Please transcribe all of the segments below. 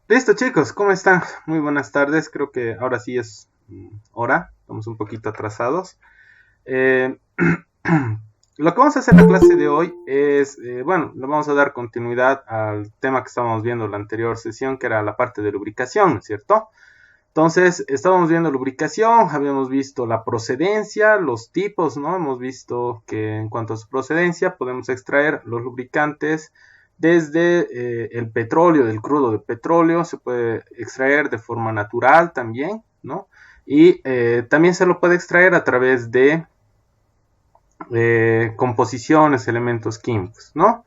Listo chicos, ¿cómo están? Muy buenas tardes, creo que ahora sí es hora, estamos un poquito atrasados. Eh, lo que vamos a hacer en la clase de hoy es, bueno, le vamos a dar continuidad al tema que estábamos viendo en la anterior sesión, que era la parte de lubricación, ¿no es cierto? Entonces, estábamos viendo lubricación, habíamos visto la procedencia, los tipos, ¿no? Hemos visto que en cuanto a su procedencia podemos extraer los lubricantes desde el petróleo, del crudo de petróleo, se puede extraer de forma natural también, ¿no? Y también se lo puede extraer a través de composiciones, elementos químicos, ¿no?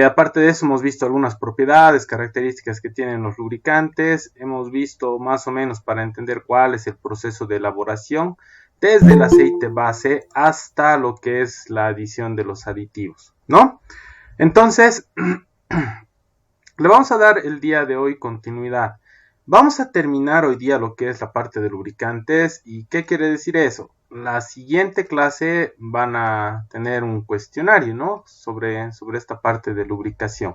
Aparte de eso, hemos visto algunas propiedades, características que tienen los lubricantes. Hemos visto más o menos para entender cuál es el proceso de elaboración, desde el aceite base hasta lo que es la adición de los aditivos, ¿no? Entonces, le vamos a dar el día de hoy continuidad. Vamos a terminar hoy día lo que es la parte de lubricantes. ¿Y qué quiere decir eso? La siguiente clase van a tener un cuestionario, ¿no? Sobre esta parte de lubricación.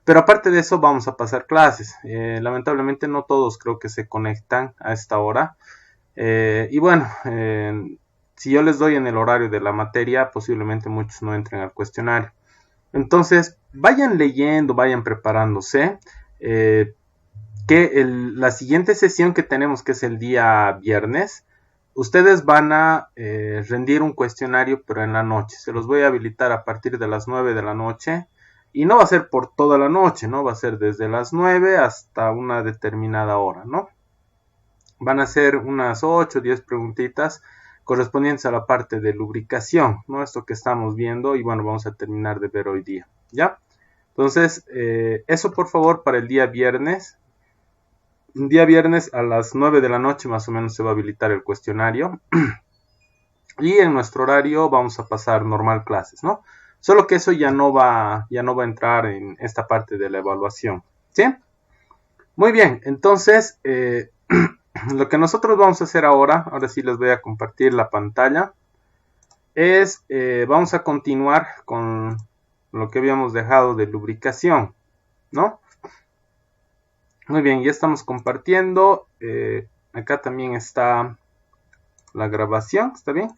Pero aparte de eso vamos a pasar clases. Lamentablemente no todos creo que se conectan a esta hora. Y bueno, si yo les doy en el horario de la materia, posiblemente muchos no entren al cuestionario. Entonces, vayan leyendo, vayan preparándose. La siguiente sesión que tenemos, que es el día viernes, ustedes van a rendir un cuestionario, pero en la noche. Se los voy a habilitar a partir de las 9 de la noche. Y no va a ser por toda la noche, ¿no? Va a ser desde las 9 hasta una determinada hora, ¿no? Van a ser unas 8 o 10 preguntitas correspondientes a la parte de lubricación, ¿no? Esto que estamos viendo y bueno, vamos a terminar de ver hoy día, ¿ya? Entonces, eso por favor para el día viernes. Un día viernes a las 9 de la noche más o menos se va a habilitar el cuestionario. Y en nuestro horario vamos a pasar normal clases, ¿no? Solo que eso ya no va a entrar en esta parte de la evaluación, ¿sí? Muy bien, entonces, lo que nosotros vamos a hacer ahora sí les voy a compartir la pantalla, es, vamos a continuar con lo que habíamos dejado de lubricación, ¿no? Muy bien, ya estamos compartiendo. Acá también está la grabación, ¿está bien?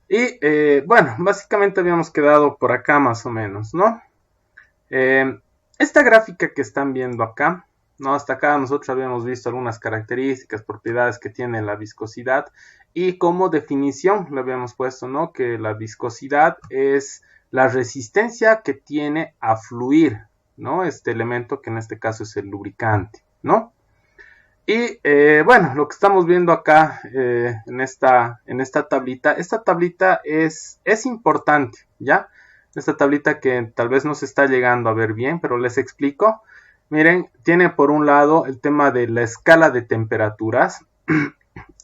Y bueno, básicamente habíamos quedado por acá más o menos, ¿no? Esta gráfica que están viendo acá, ¿no? Hasta acá nosotros habíamos visto algunas características, propiedades que tiene la viscosidad y como definición le habíamos puesto, ¿no? Que la viscosidad es la resistencia que tiene a fluir, ¿no? Este elemento que en este caso es el lubricante, ¿no? Y bueno, lo que estamos viendo acá en esta tablita, esta tablita es importante, ¿ya? Esta tablita que tal vez no se está llegando a ver bien, pero les explico. Miren, tiene por un lado el tema de la escala de temperaturas.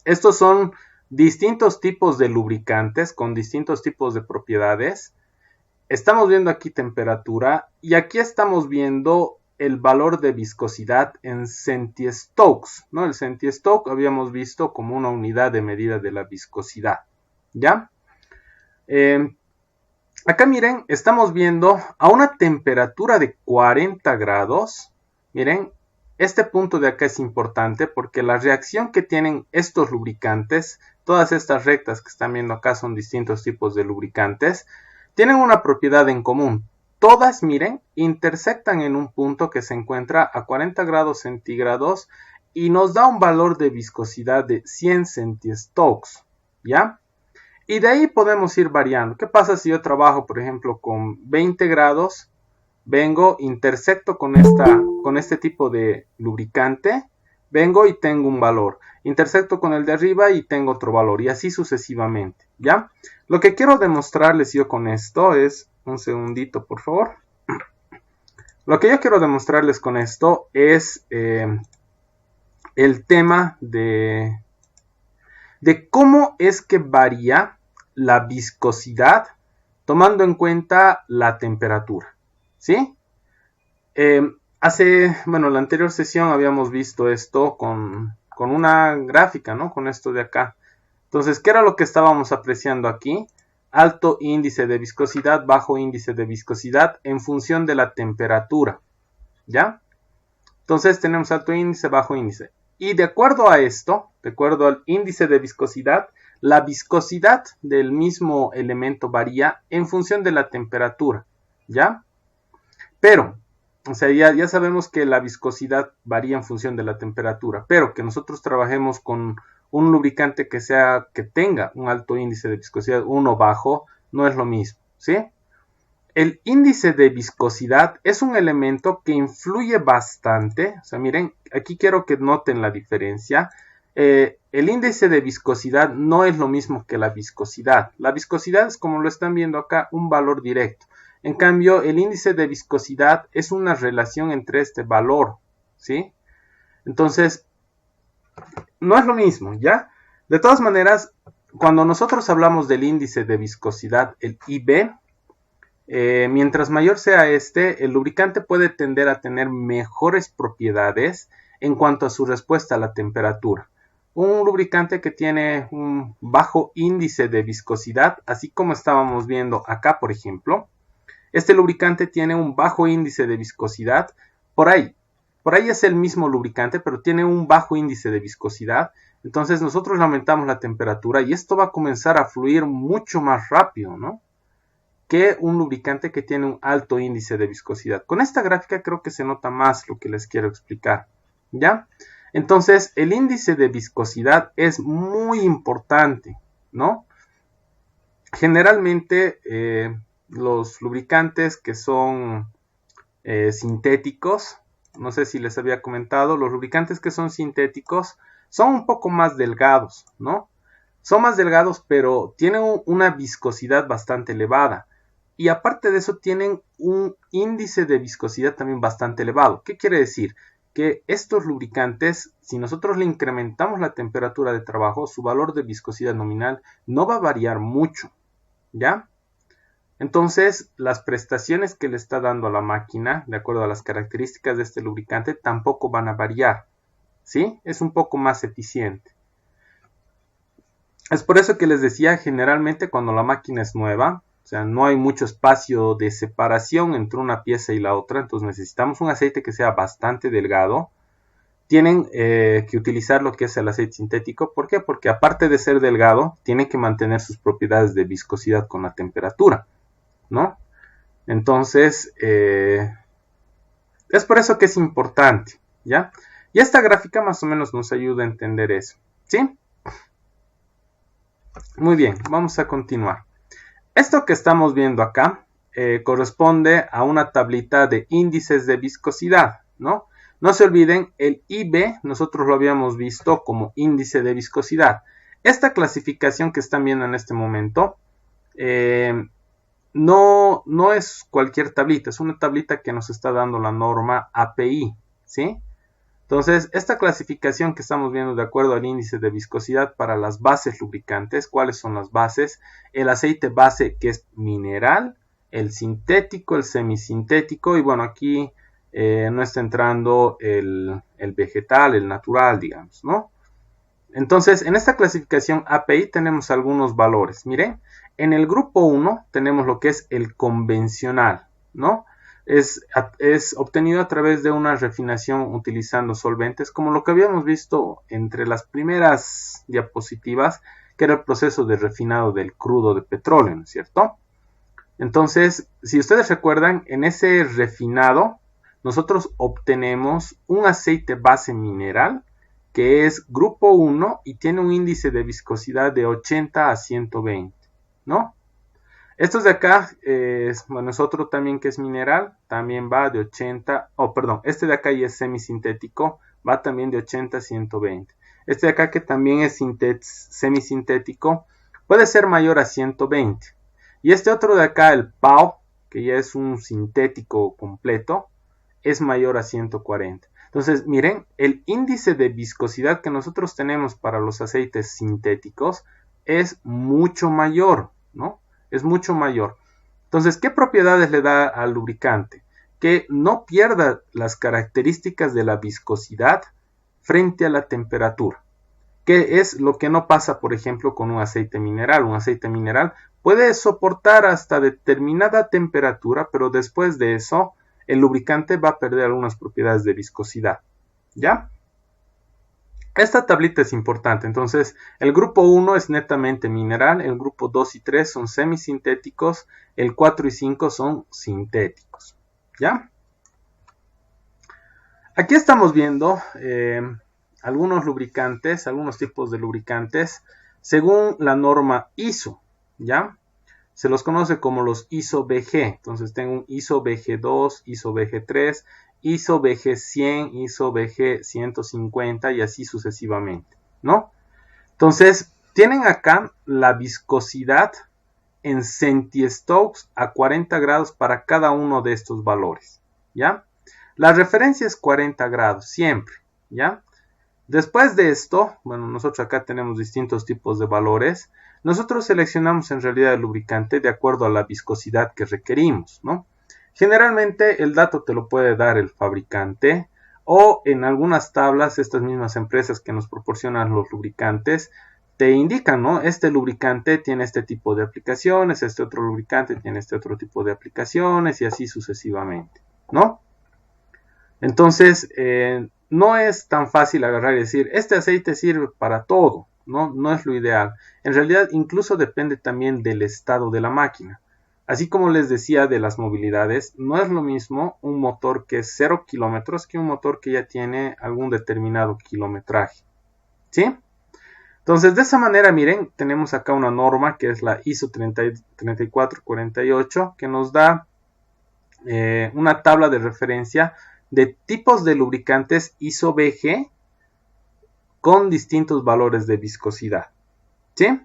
Estos son distintos tipos de lubricantes con distintos tipos de propiedades. Estamos viendo aquí temperatura y aquí estamos viendo el valor de viscosidad en centiestokes, ¿no? El centistoke habíamos visto como una unidad de medida de la viscosidad, ¿ya? Acá miren, estamos viendo a una temperatura de 40 grados, miren, este punto de acá es importante porque la reacción que tienen estos lubricantes, todas estas rectas que están viendo acá son distintos tipos de lubricantes, tienen una propiedad en común. Todas, miren, intersectan en un punto que se encuentra a 40 grados centígrados y nos da un valor de viscosidad de 100 centiestokes, ¿ya? Y de ahí podemos ir variando. ¿Qué pasa si yo trabajo, por ejemplo, con 20 grados? Vengo, intersecto con este tipo de lubricante, vengo y tengo un valor. Intersecto con el de arriba y tengo otro valor, y así sucesivamente, ¿ya? Lo que quiero demostrarles yo con esto es, un segundito por favor. Lo que yo quiero demostrarles con esto es el tema de cómo es que varía la viscosidad tomando en cuenta la temperatura, ¿sí? Bueno, la anterior sesión habíamos visto esto con una gráfica, ¿no? Con esto de acá. Entonces, ¿qué era lo que estábamos apreciando aquí? Alto índice de viscosidad, bajo índice de viscosidad en función de la temperatura, ¿ya? Entonces tenemos alto índice, bajo índice. Y de acuerdo a esto, de acuerdo al índice de viscosidad, la viscosidad del mismo elemento varía en función de la temperatura, ¿ya? Pero, o sea, ya sabemos que la viscosidad varía en función de la temperatura, pero que nosotros trabajemos con un lubricante que tenga un alto índice de viscosidad, uno bajo, no es lo mismo, ¿sí? El índice de viscosidad es un elemento que influye bastante. O sea, miren, aquí quiero que noten la diferencia. El índice de viscosidad no es lo mismo que la viscosidad. La viscosidad es, como lo están viendo acá, un valor directo. En cambio, el índice de viscosidad es una relación entre este valor, ¿sí? Entonces, no es lo mismo, ¿ya? De todas maneras, cuando nosotros hablamos del índice de viscosidad, el IB, mientras mayor sea el lubricante puede tender a tener mejores propiedades en cuanto a su respuesta a la temperatura. Un lubricante que tiene un bajo índice de viscosidad, así como estábamos viendo acá, por ejemplo, este lubricante tiene un bajo índice de viscosidad, por ahí es el mismo lubricante, pero tiene un bajo índice de viscosidad. Entonces nosotros le aumentamos la temperatura y esto va a comenzar a fluir mucho más rápido, ¿no?, que un lubricante que tiene un alto índice de viscosidad. Con esta gráfica creo que se nota más lo que les quiero explicar, ¿ya? Entonces, el índice de viscosidad es muy importante, ¿no? Generalmente, los lubricantes que son sintéticos, no sé si les había comentado, los lubricantes que son sintéticos son un poco más delgados, ¿no? Son más delgados, pero tienen una viscosidad bastante elevada. Y aparte de eso tienen un índice de viscosidad también bastante elevado. ¿Qué quiere decir? Que estos lubricantes, si nosotros le incrementamos la temperatura de trabajo, su valor de viscosidad nominal no va a variar mucho, ¿ya? Entonces, las prestaciones que le está dando a la máquina, de acuerdo a las características de este lubricante, tampoco van a variar, ¿sí? Es un poco más eficiente. Es por eso que les decía, generalmente cuando la máquina es nueva, o sea, no hay mucho espacio de separación entre una pieza y la otra, entonces necesitamos un aceite que sea bastante delgado. Tienen que utilizar lo que es el aceite sintético. ¿Por qué? Porque aparte de ser delgado, tiene que mantener sus propiedades de viscosidad con la temperatura, ¿no? Entonces, es por eso que es importante, ¿ya? Y esta gráfica más o menos nos ayuda a entender eso, ¿sí? Muy bien, vamos a continuar. Esto que estamos viendo acá corresponde a una tablita de índices de viscosidad, ¿no? No se olviden, el IB nosotros lo habíamos visto como índice de viscosidad. Esta clasificación que están viendo en este momento no es cualquier tablita, es una tablita que nos está dando la norma API, ¿sí? Entonces, esta clasificación que estamos viendo de acuerdo al índice de viscosidad para las bases lubricantes, ¿cuáles son las bases? El aceite base que es mineral, el sintético, el semisintético y bueno, aquí no está entrando el vegetal, el natural, digamos, ¿no? Entonces, en esta clasificación API tenemos algunos valores. Miren, en el grupo 1 tenemos lo que es el convencional, ¿no? Es obtenido a través de una refinación utilizando solventes, como lo que habíamos visto entre las primeras diapositivas, que era el proceso de refinado del crudo de petróleo, ¿no es cierto? Entonces, si ustedes recuerdan, en ese refinado, nosotros obtenemos un aceite base mineral, que es grupo 1 y tiene un índice de viscosidad de 80 a 120, ¿no? Estos de acá, bueno, es otro también que es mineral, también va de 80, este de acá ya es semisintético, va también de 80 a 120. Este de acá que también es semisintético, puede ser mayor a 120. Y este otro de acá, el PAO, que ya es un sintético completo, es mayor a 140. Entonces, miren, el índice de viscosidad que nosotros tenemos para los aceites sintéticos es mucho mayor, ¿no? Es mucho mayor. Entonces, ¿qué propiedades le da al lubricante? Que no pierda las características de la viscosidad frente a la temperatura. ¿Qué es lo que no pasa, por ejemplo, con un aceite mineral? Un aceite mineral puede soportar hasta determinada temperatura, pero después de eso el lubricante va a perder algunas propiedades de viscosidad, ¿ya? Esta tablita es importante, entonces el grupo 1 es netamente mineral, el grupo 2 y 3 son semisintéticos, el 4 y 5 son sintéticos, ¿ya? Aquí estamos viendo algunos lubricantes, algunos tipos de lubricantes, según la norma ISO, ¿ya? Se los conoce como los ISO BG, entonces tengo un ISO BG2, ISO BG3, ISO BG100, ISO BG150 y así sucesivamente, ¿no? Entonces, tienen acá la viscosidad en centistokes a 40 grados para cada uno de estos valores, ¿ya? La referencia es 40 grados, siempre, ¿ya? Después de esto, bueno, nosotros acá tenemos distintos tipos de valores. Nosotros seleccionamos en realidad el lubricante de acuerdo a la viscosidad que requerimos, ¿no? Generalmente el dato te lo puede dar el fabricante o en algunas tablas, estas mismas empresas que nos proporcionan los lubricantes, te indican, ¿no? Este lubricante tiene este tipo de aplicaciones, este otro lubricante tiene este otro tipo de aplicaciones y así sucesivamente, ¿no? Entonces, no es tan fácil agarrar y decir, este aceite sirve para todo, ¿no? No es lo ideal. En realidad, incluso depende también del estado de la máquina. Así como les decía de las movilidades, no es lo mismo un motor que es 0 kilómetros que un motor que ya tiene algún determinado kilometraje, ¿sí? Entonces, de esa manera, miren, tenemos acá una norma que es la ISO 3448 que nos da una tabla de referencia de tipos de lubricantes ISO BG con distintos valores de viscosidad, ¿sí?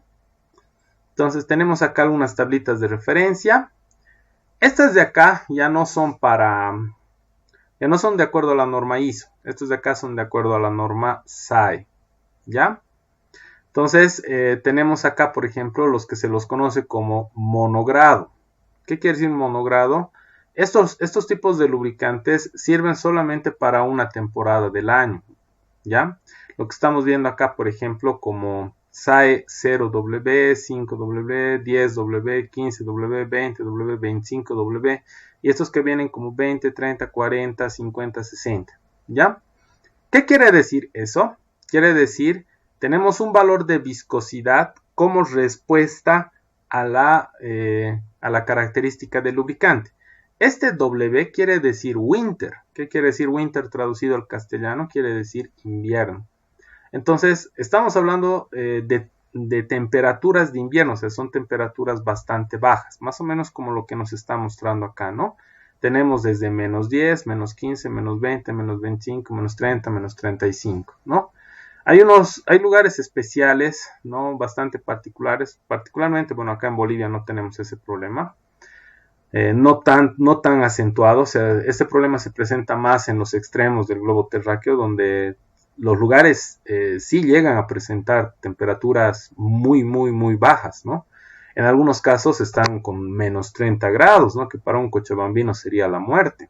Entonces tenemos acá algunas tablitas de referencia. Estas de acá ya no son de acuerdo a la norma ISO. Estos de acá son de acuerdo a la norma SAE, ¿ya? Entonces tenemos acá, por ejemplo, los que se los conoce como monogrado. ¿Qué quiere decir monogrado? Estos tipos de lubricantes sirven solamente para una temporada del año, ¿ya? Lo que estamos viendo acá, por ejemplo, como SAE 0W, 5W, 10W, 15W, 20W, 25W, y estos que vienen como 20, 30, 40, 50, 60, ¿ya? ¿Qué quiere decir eso? Quiere decir, tenemos un valor de viscosidad como respuesta a la característica del lubricante. Este W quiere decir winter. ¿Qué quiere decir winter traducido al castellano? Quiere decir invierno. Entonces, estamos hablando de temperaturas de invierno, o sea, son temperaturas bastante bajas, más o menos como lo que nos está mostrando acá, ¿no? Tenemos desde menos 10, menos 15, menos 20, menos 25, menos 30, menos 35, ¿no? Hay lugares especiales, ¿no? Bastante particulares, particularmente, bueno, acá en Bolivia no tenemos ese problema. No tan acentuado, o sea, este problema se presenta más en los extremos del globo terráqueo, donde los lugares sí llegan a presentar temperaturas muy, muy, muy bajas, ¿no? En algunos casos están con menos 30 grados, ¿no? Que para un cochabambino sería la muerte.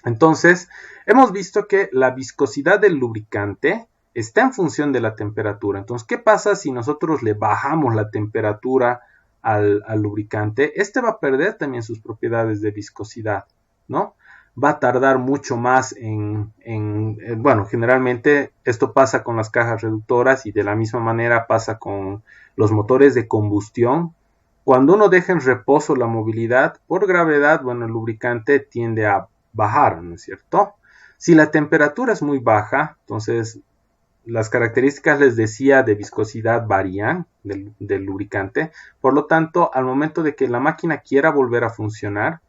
Entonces, hemos visto que la viscosidad del lubricante está en función de la temperatura. Entonces, ¿qué pasa si nosotros le bajamos la temperatura al lubricante? Este va a perder también sus propiedades de viscosidad, ¿no? Va a tardar mucho más bueno, generalmente esto pasa con las cajas reductoras y de la misma manera pasa con los motores de combustión. Cuando uno deja en reposo la movilidad, por gravedad, bueno, el lubricante tiende a bajar, ¿no es cierto? Si la temperatura es muy baja, entonces las características, les decía, de viscosidad varían del lubricante. Por lo tanto, al momento de que la máquina quiera volver a funcionar,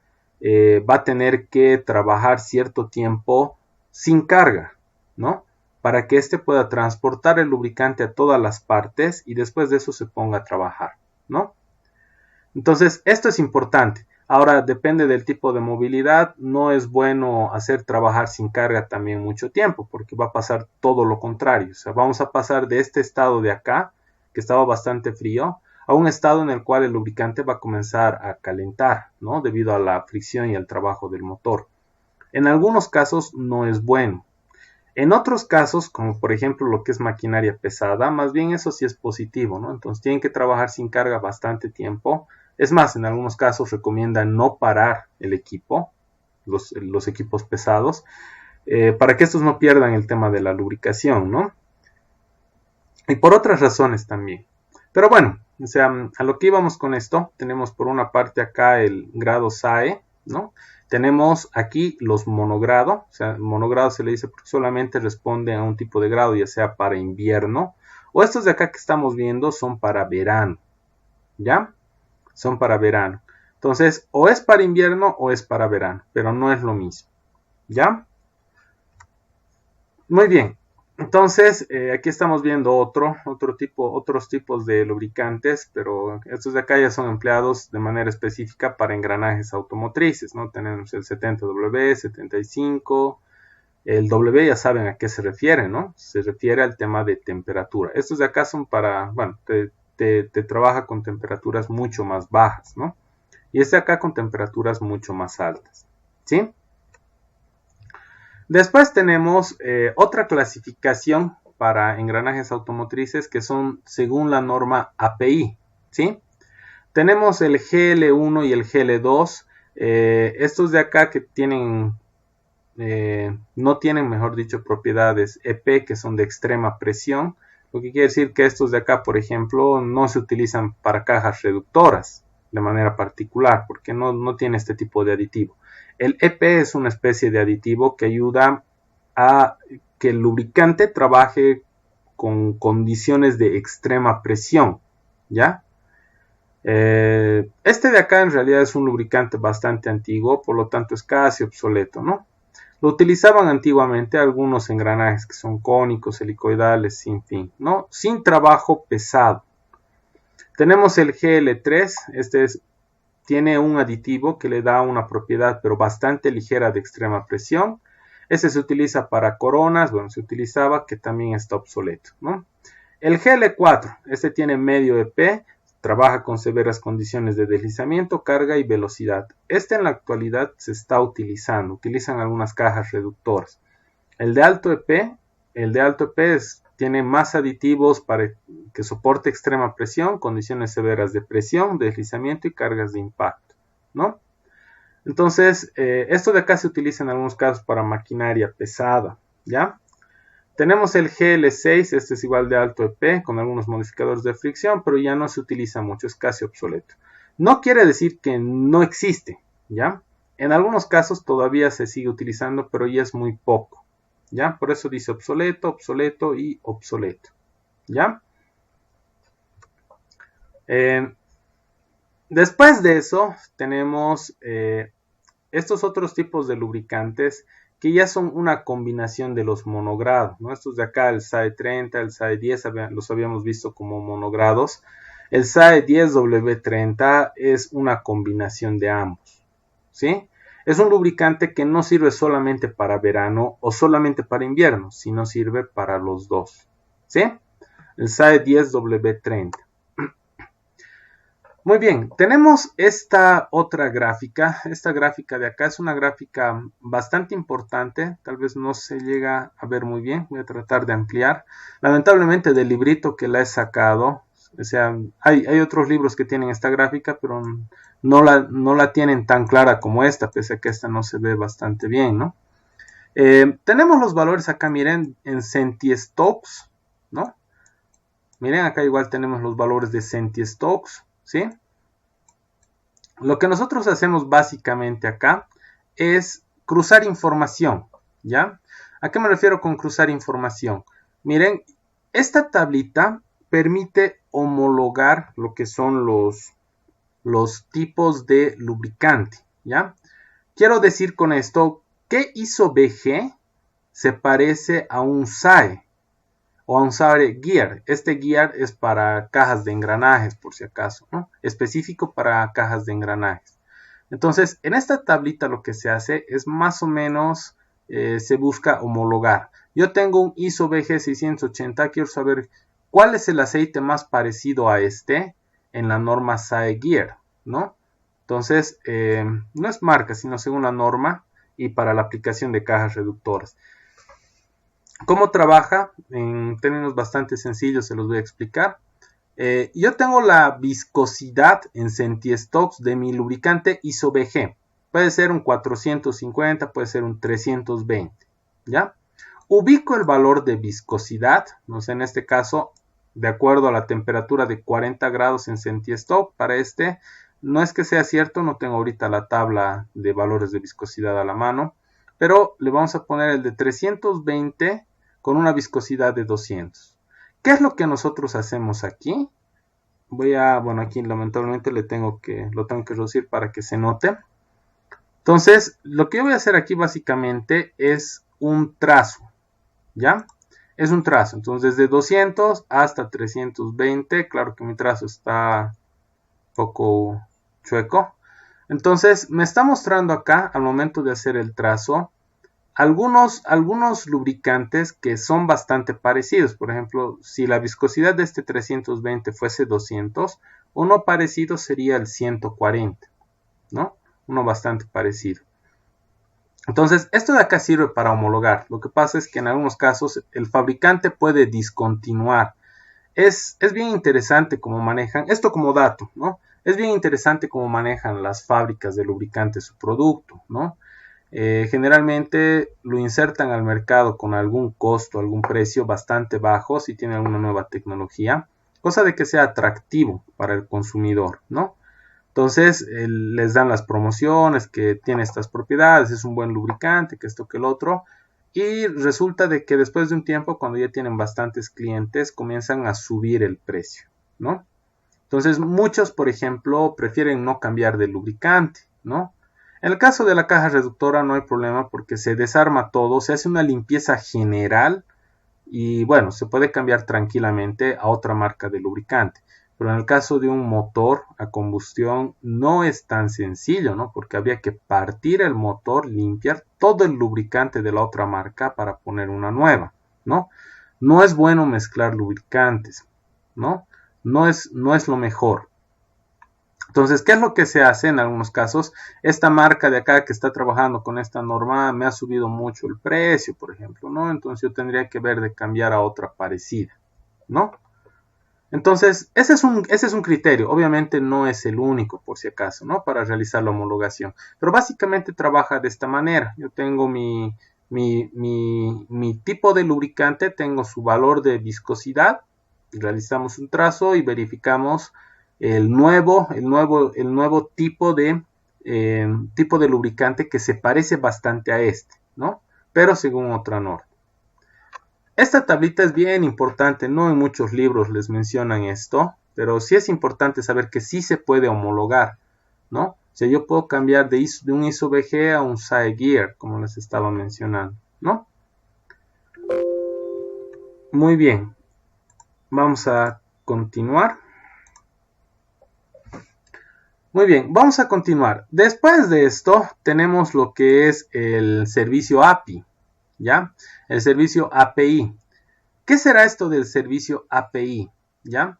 va a tener que trabajar cierto tiempo sin carga, ¿no? Para que éste pueda transportar el lubricante a todas las partes y después de eso se ponga a trabajar, ¿no? Entonces, esto es importante. Ahora, depende del tipo de movilidad, no es bueno hacer trabajar sin carga también mucho tiempo, porque va a pasar todo lo contrario. O sea, vamos a pasar de este estado de acá, que estaba bastante frío, a un estado en el cual el lubricante va a comenzar a calentar, ¿no? Debido a la fricción y al trabajo del motor. En algunos casos no es bueno. En otros casos, como por ejemplo lo que es maquinaria pesada, más bien eso sí es positivo, ¿no? Entonces tienen que trabajar sin carga bastante tiempo. Es más, en algunos casos recomiendan no parar el equipo, los equipos pesados, para que estos no pierdan el tema de la lubricación, ¿no? Y por otras razones también. Pero bueno, o sea, a lo que íbamos con esto, tenemos por una parte acá el grado SAE, ¿no? Tenemos aquí los monogrado, o sea, monogrado se le dice porque solamente responde a un tipo de grado, ya sea para invierno, o estos de acá que estamos viendo son para verano, ¿ya? Son para verano. Entonces, o es para invierno o es para verano, pero no es lo mismo, ¿ya? Muy bien. Entonces, aquí estamos viendo otros tipos de lubricantes, pero estos de acá ya son empleados de manera específica para engranajes automotrices, ¿no? Tenemos el 70W, 75, el W ya saben a qué se refiere, ¿no? Se refiere al tema de temperatura. Estos de acá son para, bueno, te trabaja con temperaturas mucho más bajas, ¿no? Y este acá con temperaturas mucho más altas, ¿sí? Después tenemos otra clasificación para engranajes automotrices que son según la norma API, ¿sí? Tenemos el GL1 y el GL2, estos de acá que tienen, no tienen, mejor dicho, propiedades EP que son de extrema presión, lo que quiere decir que estos de acá, por ejemplo, no se utilizan para cajas reductoras de manera particular, porque no tiene este tipo de aditivo. El EP es una especie de aditivo que ayuda a que el lubricante trabaje con condiciones de extrema presión, ¿ya? Este de acá en realidad es un lubricante bastante antiguo, por lo tanto es casi obsoleto, ¿no? Lo utilizaban antiguamente algunos engranajes que son cónicos, helicoidales, sin fin, ¿no? Sin trabajo pesado. Tenemos el GL3, tiene un aditivo que le da una propiedad pero bastante ligera de extrema presión. Este se utiliza para coronas, bueno, se utilizaba, que también está obsoleto, ¿no? El GL4, este tiene medio EP, trabaja con severas condiciones de deslizamiento, carga y velocidad. Este en la actualidad se está utilizando, utilizan algunas cajas reductoras. El de alto EP tiene más aditivos para que soporte extrema presión, condiciones severas de presión, deslizamiento y cargas de impacto, ¿no? Entonces, esto de acá se utiliza en algunos casos para maquinaria pesada, ¿ya? Tenemos el GL6, este es igual de alto EP, con algunos modificadores de fricción, pero ya no se utiliza mucho, es casi obsoleto. No quiere decir que no existe, ¿ya? En algunos casos todavía se sigue utilizando, pero ya es muy poco, ¿ya? Por eso dice obsoleto, obsoleto y obsoleto, ¿ya? Después de eso tenemos estos otros tipos de lubricantes que ya son una combinación de los monogrados, ¿no? Estos de acá, el SAE 30, el SAE 10, los habíamos visto como monogrados. El SAE 10W30 es una combinación de ambos, ¿sí? Es un lubricante que no sirve solamente para verano o solamente para invierno, sino sirve para los dos, ¿sí? El SAE 10W30. Muy bien, tenemos esta otra gráfica. Esta gráfica de acá es una gráfica bastante importante. Tal vez no se llega a ver muy bien. Voy a tratar de ampliar. Lamentablemente del librito que la he sacado, o sea, hay otros libros que tienen esta gráfica, pero no la tienen tan clara como esta, pese a que esta no se ve bastante bien, ¿no? Tenemos los valores acá, miren, en centiestokes, ¿no? Miren, acá igual tenemos los valores de centiestokes, ¿sí? Lo que nosotros hacemos básicamente acá es cruzar información, ¿ya? ¿A qué me refiero con cruzar información? Miren, esta tablita permite homologar lo que son los tipos de lubricante, ¿ya? Quiero decir con esto que ISO-BG se parece a un SAE o a un SAE Gear. Este Gear es para cajas de engranajes, por si acaso, ¿no? Específico para cajas de engranajes. Entonces, en esta tablita lo que se hace es más o menos, se busca homologar. Yo tengo un ISO-BG 680, quiero saber cuál es el aceite más parecido a este en la norma SAE Gear, ¿no? Entonces, no es marca, sino según la norma y para la aplicación de cajas reductoras. ¿Cómo trabaja? En términos bastante sencillos se los voy a explicar. Yo tengo la viscosidad en centiestokes de mi lubricante ISO-BG. Puede ser un 450, puede ser un 320, ¿ya? Ubico el valor de viscosidad, no sé, en este caso, de acuerdo a la temperatura de 40 grados en Centiestop, para este, no es que sea cierto, no tengo ahorita la tabla de valores de viscosidad a la mano, pero le vamos a poner el de 320 con una viscosidad de 200. ¿Qué es lo que nosotros hacemos aquí? Bueno, aquí lamentablemente lo tengo que reducir para que se note. Entonces, lo que yo voy a hacer aquí básicamente es un trazo, ¿ya? Es un trazo, entonces desde 200 hasta 320, claro que mi trazo está un poco chueco. Entonces, me está mostrando acá, al momento de hacer el trazo, algunos lubricantes que son bastante parecidos. Por ejemplo, si la viscosidad de este 320 fuese 200, uno parecido sería el 140, ¿no? Uno bastante parecido. Entonces, esto de acá sirve para homologar. Lo que pasa es que en algunos casos el fabricante puede discontinuar. Es bien interesante cómo manejan, esto como dato, ¿no? Es bien interesante cómo manejan las fábricas de lubricantes su producto, ¿no? Generalmente lo insertan al mercado con algún costo, algún precio bastante bajo si tiene alguna nueva tecnología, cosa de que sea atractivo para el consumidor, ¿no? Entonces les dan las promociones, que tiene estas propiedades, es un buen lubricante, que esto, que el otro, y resulta de que después de un tiempo, cuando ya tienen bastantes clientes, comienzan a subir el precio, ¿no? Entonces muchos, por ejemplo, prefieren no cambiar de lubricante, ¿no? En el caso de la caja reductora no hay problema porque se desarma todo, se hace una limpieza general y bueno, se puede cambiar tranquilamente a otra marca de lubricante. Pero en el caso de un motor a combustión no es tan sencillo, ¿no? Porque habría que partir el motor, limpiar todo el lubricante de la otra marca para poner una nueva, ¿no? No es bueno mezclar lubricantes, ¿no? No es lo mejor. Entonces, ¿qué es lo que se hace en algunos casos? Esta marca de acá que está trabajando con esta norma me ha subido mucho el precio, por ejemplo, ¿no? Entonces yo tendría que ver de cambiar a otra parecida, ¿no? Entonces, ese es un criterio. Obviamente no es el único, por si acaso, ¿no? Para realizar la homologación. Pero básicamente trabaja de esta manera. Yo tengo mi tipo de lubricante, tengo su valor de viscosidad. Realizamos un trazo y verificamos el nuevo tipo de lubricante que se parece bastante a este, ¿no? Pero según otra norma. Esta tablita es bien importante, no en muchos libros les mencionan esto, pero sí es importante saber que sí se puede homologar, ¿no? O sea, yo puedo cambiar de un ISO BG a un SAE Gear, como les estaba mencionando, ¿no? Muy bien, vamos a continuar. Muy bien, vamos a continuar. Después de esto tenemos lo que es el servicio API, ¿ya? El servicio API. ¿Qué será esto del servicio API? ¿Ya?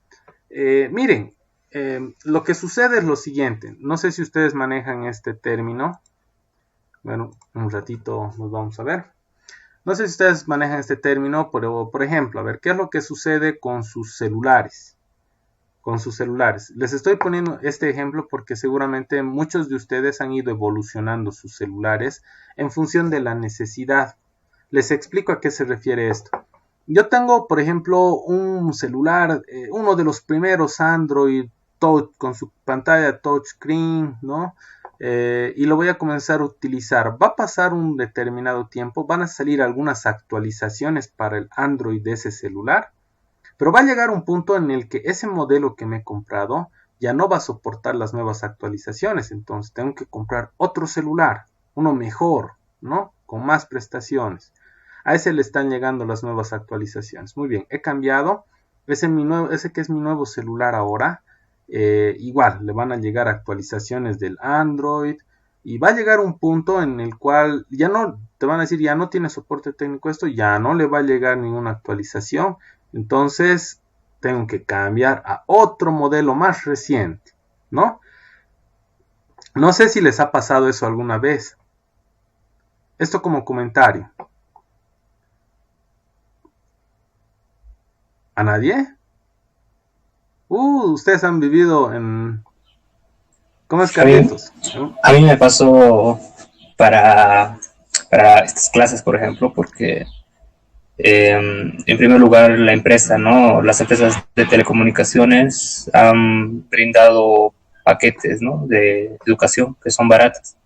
Miren, lo que sucede es lo siguiente. No sé si ustedes manejan este término. Bueno, un ratito nos vamos a ver. No sé si ustedes manejan este término, pero por ejemplo, a ver, ¿qué es lo que sucede con sus celulares? Con sus celulares. Les estoy poniendo este ejemplo porque seguramente muchos de ustedes han ido evolucionando sus celulares en función de la necesidad. Les explico a qué se refiere esto. Yo tengo, por ejemplo, un celular, uno de los primeros Android Touch con su pantalla touchscreen, ¿no? Y lo voy a comenzar a utilizar. Va a pasar un determinado tiempo, van a salir algunas actualizaciones para el Android de ese celular, pero va a llegar un punto en el que ese modelo que me he comprado ya no va a soportar las nuevas actualizaciones, entonces tengo que comprar otro celular, uno mejor, ¿no? Con más prestaciones. A ese le están llegando las nuevas actualizaciones. Muy bien, he cambiado. Ese que es mi nuevo celular ahora. Igual, le van a llegar actualizaciones del Android. Y va a llegar un punto en el cual ya no, te van a decir, ya no tiene soporte técnico esto, ya no le va a llegar ninguna actualización. Entonces, tengo que cambiar a otro modelo más reciente, ¿no? No sé si les ha pasado eso alguna vez. Esto como comentario. ¿A nadie? Ustedes han vivido en... ¿Cómo es, A mí, Carlitos? a mí me pasó para, para estas clases, por ejemplo, porque en primer lugar la empresa, ¿no? Las empresas de telecomunicaciones han brindado paquetes, ¿no? De educación que son baratas.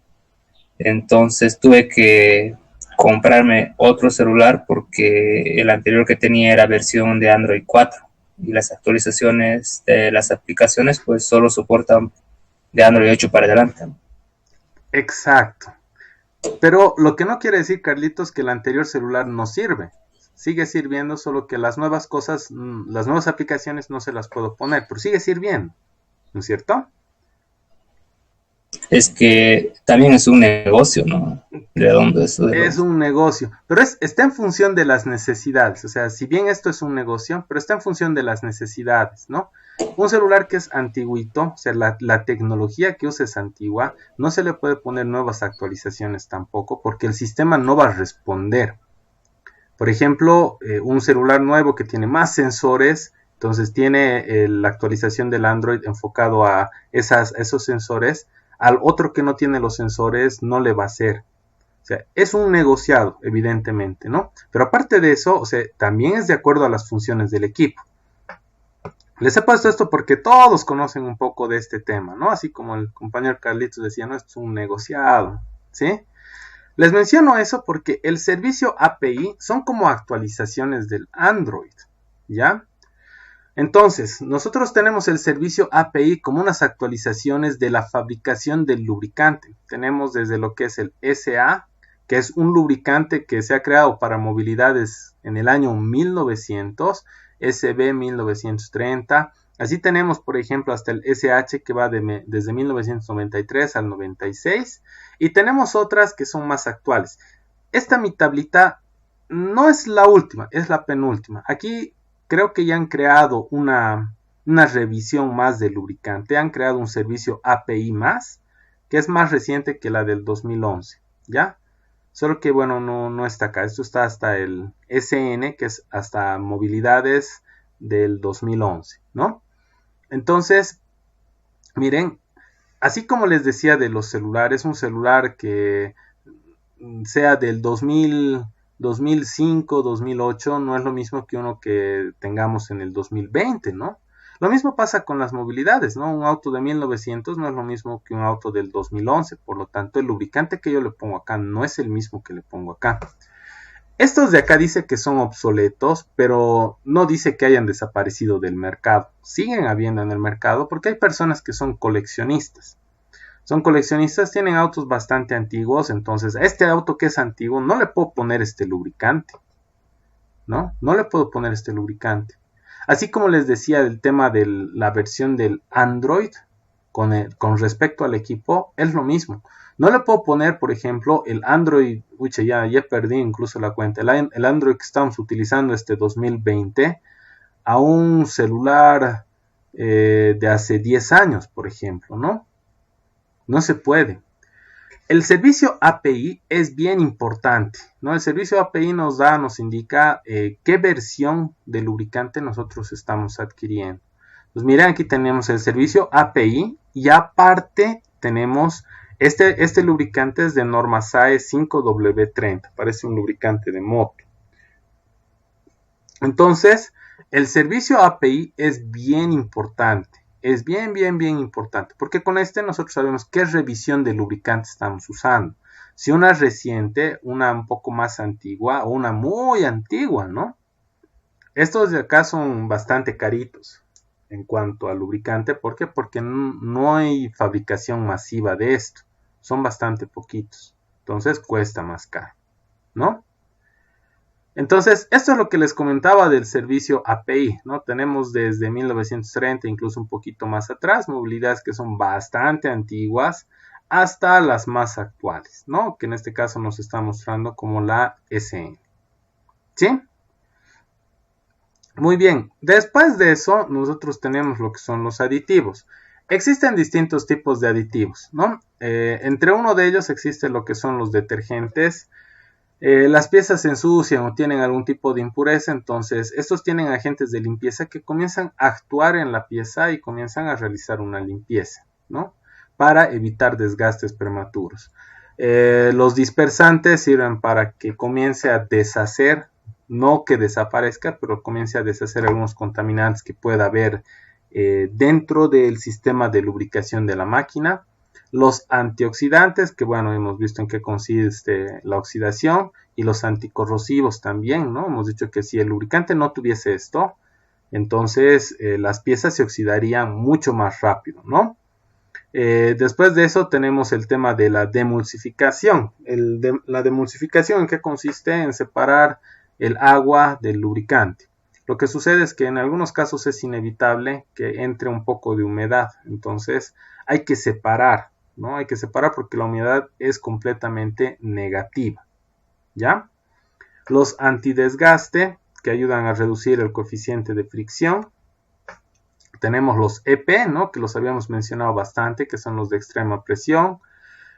Entonces tuve que comprarme otro celular porque el anterior que tenía era versión de Android 4 y las actualizaciones de las aplicaciones pues solo soportan de Android 8 para adelante. Exacto. Pero lo que no quiere decir, Carlitos, que el anterior celular no sirve. Sigue sirviendo, solo que las nuevas cosas, las nuevas aplicaciones no se las puedo poner, pero sigue sirviendo, ¿no es cierto? Es que también es un negocio, ¿no? Redondo eso de Es los... un negocio, pero está en función de las necesidades. O sea, si bien esto es un negocio, pero está en función de las necesidades, ¿no? Un celular que es antiguito, o sea, la tecnología que usa es antigua, no se le puede poner nuevas actualizaciones tampoco, porque el sistema no va a responder. Por ejemplo, un celular nuevo que tiene más sensores, entonces tiene la actualización del Android enfocado a esos sensores. Al otro que no tiene los sensores no le va a hacer. O sea, es un negociado, evidentemente, ¿no? Pero aparte de eso, o sea, también es de acuerdo a las funciones del equipo. Les he puesto esto porque todos conocen un poco de este tema, ¿no? Así como el compañero Carlitos decía, no, esto es un negociado, ¿sí? Les menciono eso porque el servicio API son como actualizaciones del Android, ¿ya? Entonces, nosotros tenemos el servicio API como unas actualizaciones de la fabricación del lubricante. Tenemos desde lo que es el SA, que es un lubricante que se ha creado para movilidades en el año 1900, SB 1930. Así tenemos, por ejemplo, hasta el SH que va desde 1993 al 96. Y tenemos otras que son más actuales. Esta mi tablita no es la última, es la penúltima. Aquí creo que ya han creado una revisión más del lubricante. Han creado un servicio API más, que es más reciente que la del 2011, ¿ya? Solo que, bueno, no está acá. Esto está hasta el SN, que es hasta movilidades del 2011, ¿no? Entonces, miren, así como les decía de los celulares, un celular que sea del 2000, 2005, 2008, no es lo mismo que uno que tengamos en el 2020, ¿no? Lo mismo pasa con las movilidades, ¿no? Un auto de 1900 no es lo mismo que un auto del 2011, por lo tanto el lubricante que yo le pongo acá no es el mismo que le pongo acá. Estos de acá dice que son obsoletos, pero no dice que hayan desaparecido del mercado. Siguen habiendo en el mercado porque hay personas que son coleccionistas. Son coleccionistas, tienen autos bastante antiguos, entonces a este auto que es antiguo no le puedo poner este lubricante, ¿no? No le puedo poner este lubricante. Así como les decía del tema de la versión del Android con respecto al equipo, es lo mismo. No le puedo poner, por ejemplo, el Android, ya perdí incluso la cuenta, el Android que estamos utilizando este 2020 a un celular de hace 10 años, por ejemplo, ¿no? No se puede. El servicio API es bien importante, ¿no? El servicio API nos indica qué versión de lubricante nosotros estamos adquiriendo. Pues miren, aquí tenemos el servicio API y aparte tenemos este lubricante es de norma SAE 5W30, parece un lubricante de moto. Entonces, el servicio API es bien importante. Es bien importante, porque con este nosotros sabemos qué revisión de lubricante estamos usando. Si una reciente, una un poco más antigua o una muy antigua, ¿no? Estos de acá son bastante caritos en cuanto al lubricante. ¿Por qué? Porque no hay fabricación masiva de esto. Son bastante poquitos. Entonces cuesta más caro, ¿no? Entonces, esto es lo que les comentaba del servicio API, ¿no? Tenemos desde 1930, incluso un poquito más atrás, movilidades que son bastante antiguas, hasta las más actuales, ¿no? Que en este caso nos está mostrando como la SN. ¿Sí? Muy bien. Después de eso, nosotros tenemos lo que son los aditivos. Existen distintos tipos de aditivos, ¿no? Entre uno de ellos existe lo que son los detergentes. Las piezas se ensucian o tienen algún tipo de impureza, entonces estos tienen agentes de limpieza que comienzan a actuar en la pieza y comienzan a realizar una limpieza, ¿no? para evitar desgastes prematuros. Los dispersantes sirven para que comience a deshacer, no que desaparezca, pero comience a deshacer algunos contaminantes que pueda haber dentro del sistema de lubricación de la máquina. Los antioxidantes, que bueno, hemos visto en qué consiste la oxidación, y los anticorrosivos también, ¿no? Hemos dicho que si el lubricante no tuviese esto, entonces las piezas se oxidarían mucho más rápido, ¿no? Después de eso tenemos el tema de la demulsificación. La demulsificación, ¿en qué consiste? En separar el agua del lubricante. Lo que sucede es que en algunos casos es inevitable que entre un poco de humedad, entonces hay que separar, ¿no? Hay que separar porque la humedad es completamente negativa, ¿ya? Los antidesgaste, que ayudan a reducir el coeficiente de fricción. Tenemos los EP, ¿no? Que los habíamos mencionado bastante, que son los de extrema presión.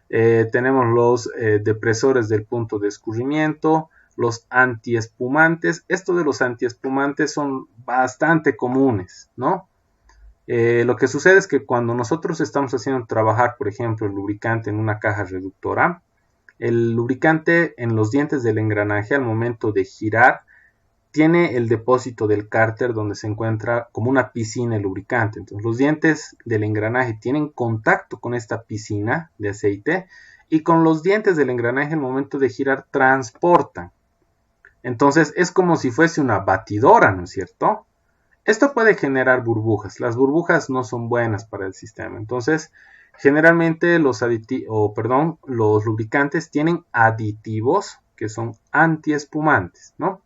Tenemos los depresores del punto de escurrimiento, los antiespumantes. Esto de los antiespumantes son bastante comunes, ¿no? Lo que sucede es que cuando nosotros estamos haciendo trabajar, por ejemplo, el lubricante en una caja reductora, el lubricante en los dientes del engranaje al momento de girar tiene el depósito del cárter donde se encuentra como una piscina el lubricante. Entonces los dientes del engranaje tienen contacto con esta piscina de aceite y con los dientes del engranaje al momento de girar transportan. Entonces es como si fuese una batidora, ¿no es cierto? Esto puede generar burbujas. Las burbujas no son buenas para el sistema. Entonces generalmente los lubricantes tienen aditivos que son antiespumantes, ¿no?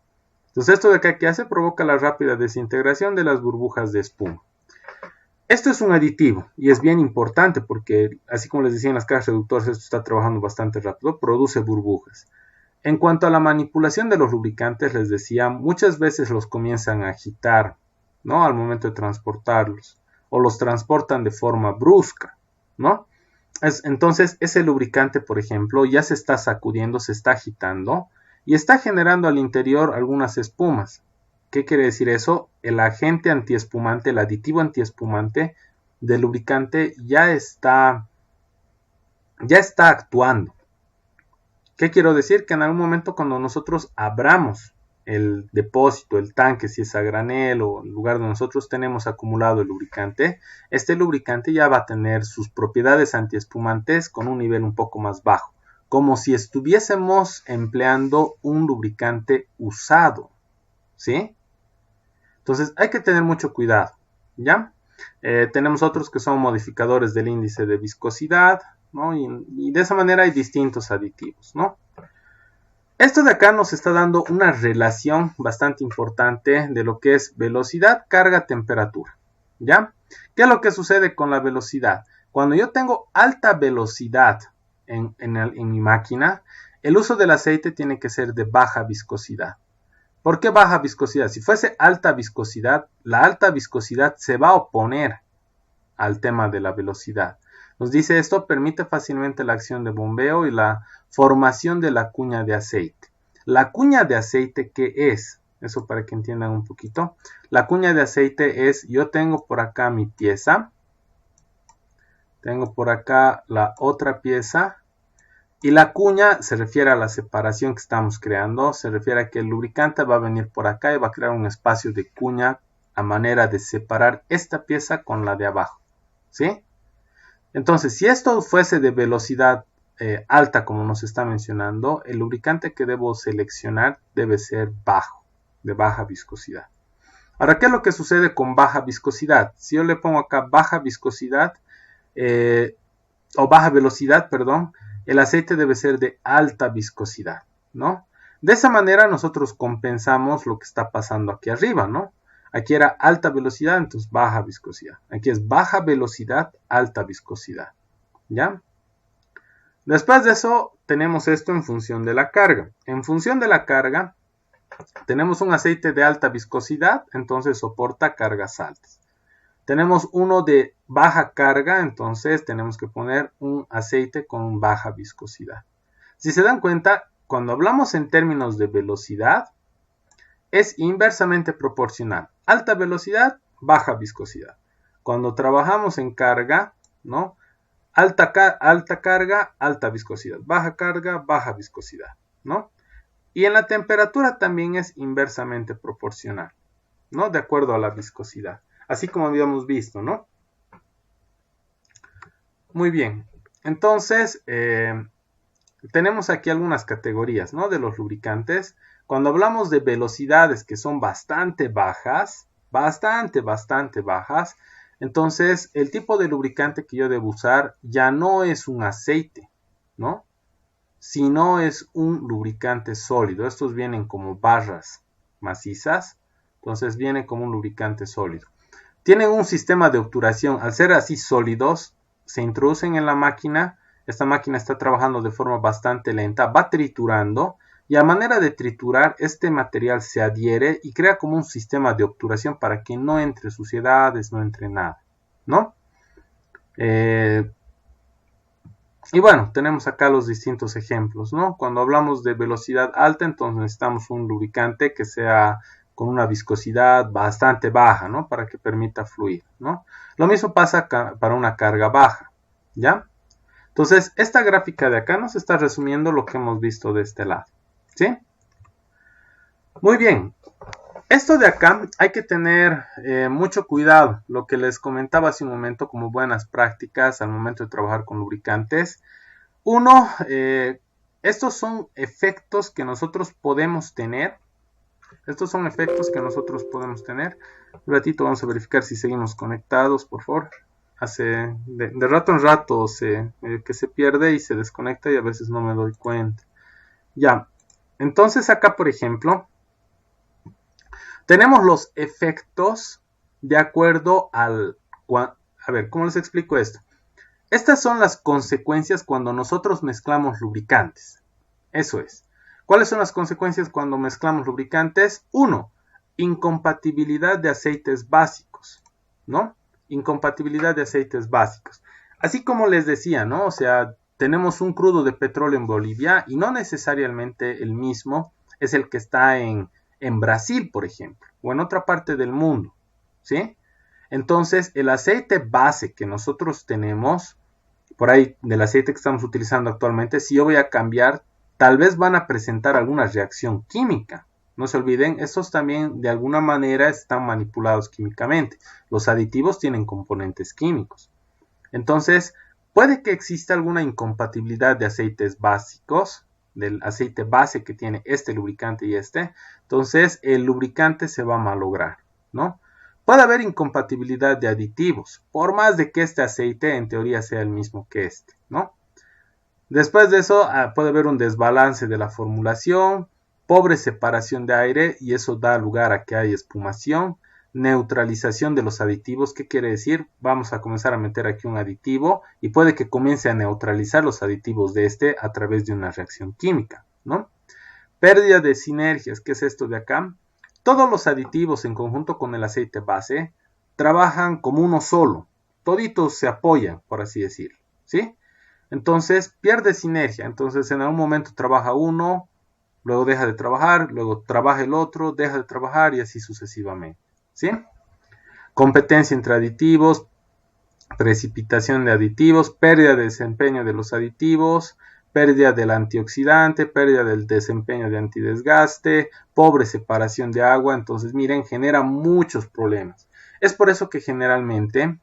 Entonces esto de acá que hace provoca la rápida desintegración de las burbujas de espuma. Esto es un aditivo y es bien importante porque, así como les decía en las cajas reductoras, esto está trabajando bastante rápido, produce burbujas. En cuanto a la manipulación de los lubricantes, les decía, muchas veces los comienzan a agitar, ¿no? Al momento de transportarlos, o los transportan de forma brusca, ¿no? Entonces ese lubricante, por ejemplo, ya se está sacudiendo, se está agitando, y está generando al interior algunas espumas. ¿Qué quiere decir eso? El agente antiespumante, el aditivo antiespumante del lubricante ya está actuando. ¿Qué quiero decir? Que en algún momento cuando nosotros abramos el depósito, el tanque, si es a granel o el lugar donde nosotros tenemos acumulado el lubricante, este lubricante ya va a tener sus propiedades antiespumantes con un nivel un poco más bajo, como si estuviésemos empleando un lubricante usado, ¿sí? Entonces hay que tener mucho cuidado, ¿ya? Tenemos otros que son modificadores del índice de viscosidad, ¿no? Y de esa manera hay distintos aditivos, ¿no? Esto de acá nos está dando una relación bastante importante de lo que es velocidad, carga, temperatura, ¿ya? ¿Qué es lo que sucede con la velocidad? Cuando yo tengo alta velocidad en mi máquina, el uso del aceite tiene que ser de baja viscosidad. ¿Por qué baja viscosidad? Si fuese alta viscosidad, la alta viscosidad se va a oponer al tema de la velocidad. Nos dice esto permite fácilmente la acción de bombeo y la formación de la cuña de aceite. La cuña de aceite, ¿qué es? Eso para que entiendan un poquito. La cuña de aceite es, yo tengo por acá mi pieza, tengo por acá la otra pieza, y la cuña se refiere a la separación que estamos creando, se refiere a que el lubricante va a venir por acá y va a crear un espacio de cuña a manera de separar esta pieza con la de abajo, ¿sí? Entonces, si esto fuese de velocidad alta, como nos está mencionando, el lubricante que debo seleccionar debe ser bajo, de baja viscosidad. Ahora, ¿qué es lo que sucede con baja viscosidad? Si yo le pongo acá baja viscosidad, o baja velocidad, perdón, el aceite debe ser de alta viscosidad, ¿no? De esa manera nosotros compensamos lo que está pasando aquí arriba, ¿no? Aquí era alta velocidad, entonces baja viscosidad. Aquí es baja velocidad, alta viscosidad, ¿ya? Después de eso tenemos esto en función de la carga. En función de la carga tenemos un aceite de alta viscosidad, entonces soporta cargas altas. Tenemos uno de baja carga, entonces tenemos que poner un aceite con baja viscosidad. Si se dan cuenta, cuando hablamos en términos de velocidad, es inversamente proporcional. Alta velocidad, baja viscosidad. Cuando trabajamos en carga, ¿no? alta carga, alta viscosidad, baja carga, baja viscosidad, ¿no? Y en la temperatura también es inversamente proporcional, ¿no? De acuerdo a la viscosidad, así como habíamos visto, ¿no? Muy bien, entonces tenemos aquí algunas categorías, ¿no? De los lubricantes. Cuando hablamos de velocidades que son bastante bajas, bastante bajas, entonces el tipo de lubricante que yo debo usar ya no es un aceite, ¿no? Sino es un lubricante sólido. Estos vienen como barras macizas, entonces viene como un lubricante sólido. Tienen un sistema de obturación, al ser así sólidos, se introducen en la máquina. Esta máquina está trabajando de forma bastante lenta, va triturando y a manera de triturar este material se adhiere y crea como un sistema de obturación para que no entre suciedades, no entre nada, ¿no? Y bueno, tenemos acá los distintos ejemplos, ¿no? Cuando hablamos de velocidad alta, entonces necesitamos un lubricante que sea con una viscosidad bastante baja, ¿no? Para que permita fluir, ¿no? Lo mismo pasa para una carga baja, ¿ya? Entonces, esta gráfica de acá nos está resumiendo lo que hemos visto de este lado, ¿sí? Muy bien. Esto de acá hay que tener mucho cuidado, lo que les comentaba hace un momento como buenas prácticas al momento de trabajar con lubricantes. Uno, estos son efectos que nosotros podemos tener. Estos son efectos que nosotros podemos tener. Un ratito vamos a verificar si seguimos conectados, por favor. De rato en rato que se pierde y se desconecta y a veces no me doy cuenta. Ya, entonces acá por ejemplo tenemos los efectos de acuerdo al... A ver, ¿cómo les explico esto? Estas son las consecuencias cuando nosotros mezclamos lubricantes. Eso es. ¿Cuáles son las consecuencias cuando mezclamos lubricantes? 1. Incompatibilidad de aceites básicos, ¿no? Incompatibilidad de aceites básicos. Así como les decía, ¿no? O sea, tenemos un crudo de petróleo en Bolivia y no necesariamente el mismo es el que está en Brasil, por ejemplo, o en otra parte del mundo, ¿sí? Entonces, el aceite base que nosotros tenemos, por ahí del aceite que estamos utilizando actualmente, si yo voy a cambiar, tal vez van a presentar alguna reacción química. No se olviden, estos también de alguna manera están manipulados químicamente. Los aditivos tienen componentes químicos. Entonces, puede que exista alguna incompatibilidad de aceites básicos, del aceite base que tiene este lubricante y este. Entonces, el lubricante se va a malograr, ¿no? Puede haber incompatibilidad de aditivos, por más de que este aceite en teoría sea el mismo que este, ¿no? Después de eso, puede haber un desbalance de la formulación, pobre separación de aire y eso da lugar a que haya espumación, neutralización de los aditivos. ¿Qué quiere decir? Vamos a comenzar a meter aquí un aditivo y puede que comience a neutralizar los aditivos de este a través de una reacción química, ¿no? Pérdida de sinergias. ¿Qué es esto de acá? Todos los aditivos en conjunto con el aceite base trabajan como uno solo. Toditos se apoyan, por así decirlo, ¿sí? Entonces pierde sinergia. Entonces en algún momento trabaja uno, luego deja de trabajar, luego trabaja el otro, deja de trabajar y así sucesivamente, ¿sí? Competencia entre aditivos, precipitación de aditivos, pérdida de desempeño de los aditivos, pérdida del antioxidante, pérdida del desempeño de antidesgaste, pobre separación de agua. Entonces miren, genera muchos problemas. Es por eso que generalmente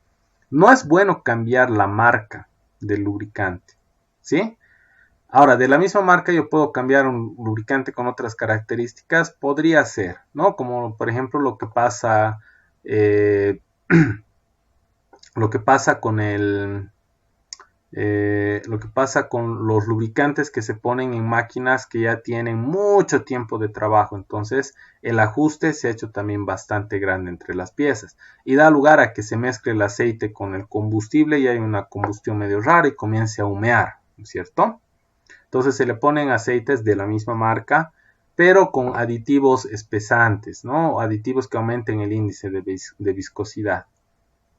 no es bueno cambiar la marca del lubricante, ¿sí? Ahora, de la misma marca yo puedo cambiar un lubricante con otras características, podría ser, ¿no? Como por ejemplo lo que pasa con los lubricantes que se ponen en máquinas que ya tienen mucho tiempo de trabajo. Entonces el ajuste se ha hecho también bastante grande entre las piezas y da lugar a que se mezcle el aceite con el combustible y hay una combustión medio rara y comience a humear, ¿no es cierto? Entonces se le ponen aceites de la misma marca pero con aditivos espesantes, ¿no? Aditivos que aumenten el índice de viscosidad,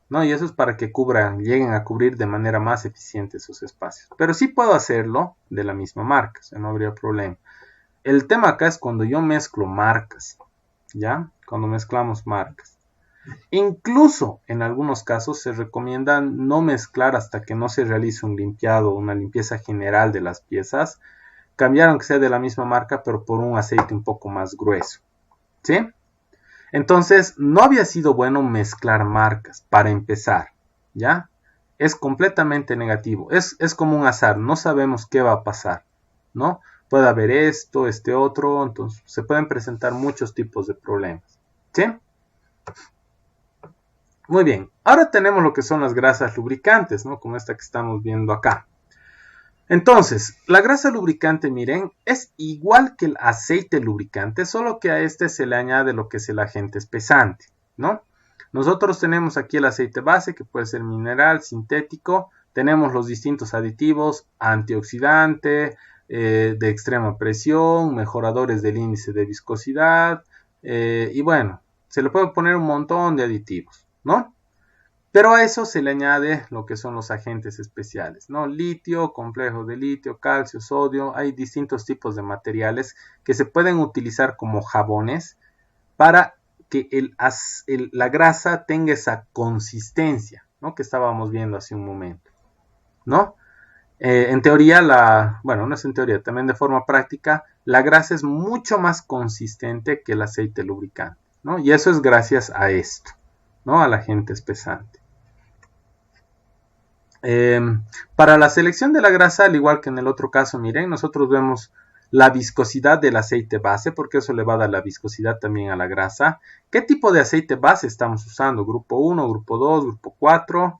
¿no? Y eso es para que lleguen a cubrir de manera más eficiente esos espacios. Pero sí puedo hacerlo de la misma marca, o sea, no habría problema. El tema acá es cuando yo mezclo marcas, ¿ya? Cuando mezclamos marcas. Incluso en algunos casos se recomienda no mezclar hasta que no se realice un limpiado, una limpieza general de las piezas, cambiar aunque sea de la misma marca, pero por un aceite un poco más grueso, ¿sí? Entonces, no había sido bueno mezclar marcas para empezar, ¿ya? Es completamente negativo, es como un azar, no sabemos qué va a pasar, ¿no? Puede haber esto, este otro, entonces se pueden presentar muchos tipos de problemas, ¿sí? Muy bien, ahora tenemos lo que son las grasas lubricantes, ¿no? Como esta que estamos viendo acá. Entonces, la grasa lubricante, miren, es igual que el aceite lubricante, solo que a este se le añade lo que es el agente espesante, ¿no? Nosotros tenemos aquí el aceite base, que puede ser mineral, sintético, tenemos los distintos aditivos, antioxidante, de extrema presión, mejoradores del índice de viscosidad, y bueno, se le puede poner un montón de aditivos, ¿no? Pero a eso se le añade lo que son los agentes especiales, ¿no? Litio, complejo de litio, calcio, sodio. Hay distintos tipos de materiales que se pueden utilizar como jabones para que la grasa tenga esa consistencia, ¿no? Que estábamos viendo hace un momento, ¿no? En teoría, bueno, no es en teoría, también de forma práctica, la grasa es mucho más consistente que el aceite lubricante, ¿no? Y eso es gracias a esto, ¿no? Al agente espesante. Para la selección de la grasa, al igual que en el otro caso, miren, nosotros vemos la viscosidad del aceite base, porque eso le va a dar la viscosidad también a la grasa. ¿Qué tipo de aceite base estamos usando? Grupo 1, grupo 2, grupo 4.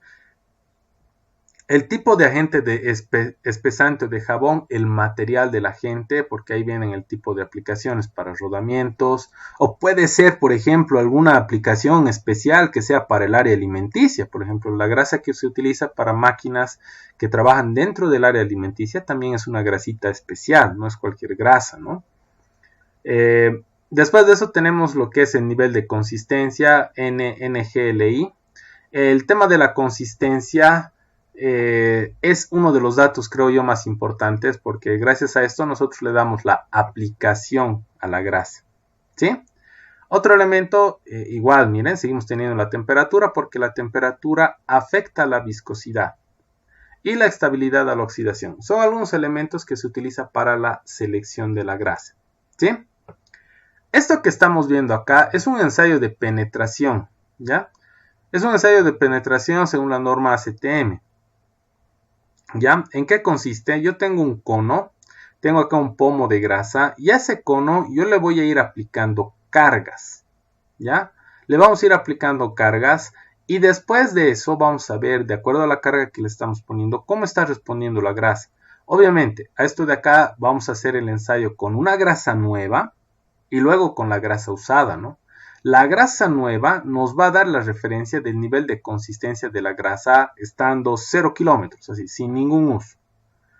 El tipo de agente de espesante de jabón, el material del agente, porque ahí vienen el tipo de aplicaciones para rodamientos, o puede ser, por ejemplo, alguna aplicación especial que sea para el área alimenticia. Por ejemplo, la grasa que se utiliza para máquinas que trabajan dentro del área alimenticia también es una grasita especial, no es cualquier grasa, ¿no? Después de eso tenemos lo que es el nivel de consistencia, NGLI. El tema de la consistencia es uno de los datos, creo yo, más importantes, porque gracias a esto nosotros le damos la aplicación a la grasa, ¿sí? Otro elemento, igual, miren, seguimos teniendo la temperatura, porque la temperatura afecta la viscosidad y la estabilidad a la oxidación. Son algunos elementos que se utilizan para la selección de la grasa, ¿sí? Esto que estamos viendo acá es un ensayo de penetración, ¿ya? Es un ensayo de penetración según la norma ACTM. ¿Ya? ¿En qué consiste? Yo tengo un cono, tengo acá un pomo de grasa y a ese cono yo le voy a ir aplicando cargas, ¿ya? Le vamos a ir aplicando cargas y después de eso vamos a ver, de acuerdo a la carga que le estamos poniendo, cómo está respondiendo la grasa. Obviamente, a esto de acá vamos a hacer el ensayo con una grasa nueva y luego con la grasa usada, ¿no? La grasa nueva nos va a dar la referencia del nivel de consistencia de la grasa estando 0 kilómetros, así, sin ningún uso.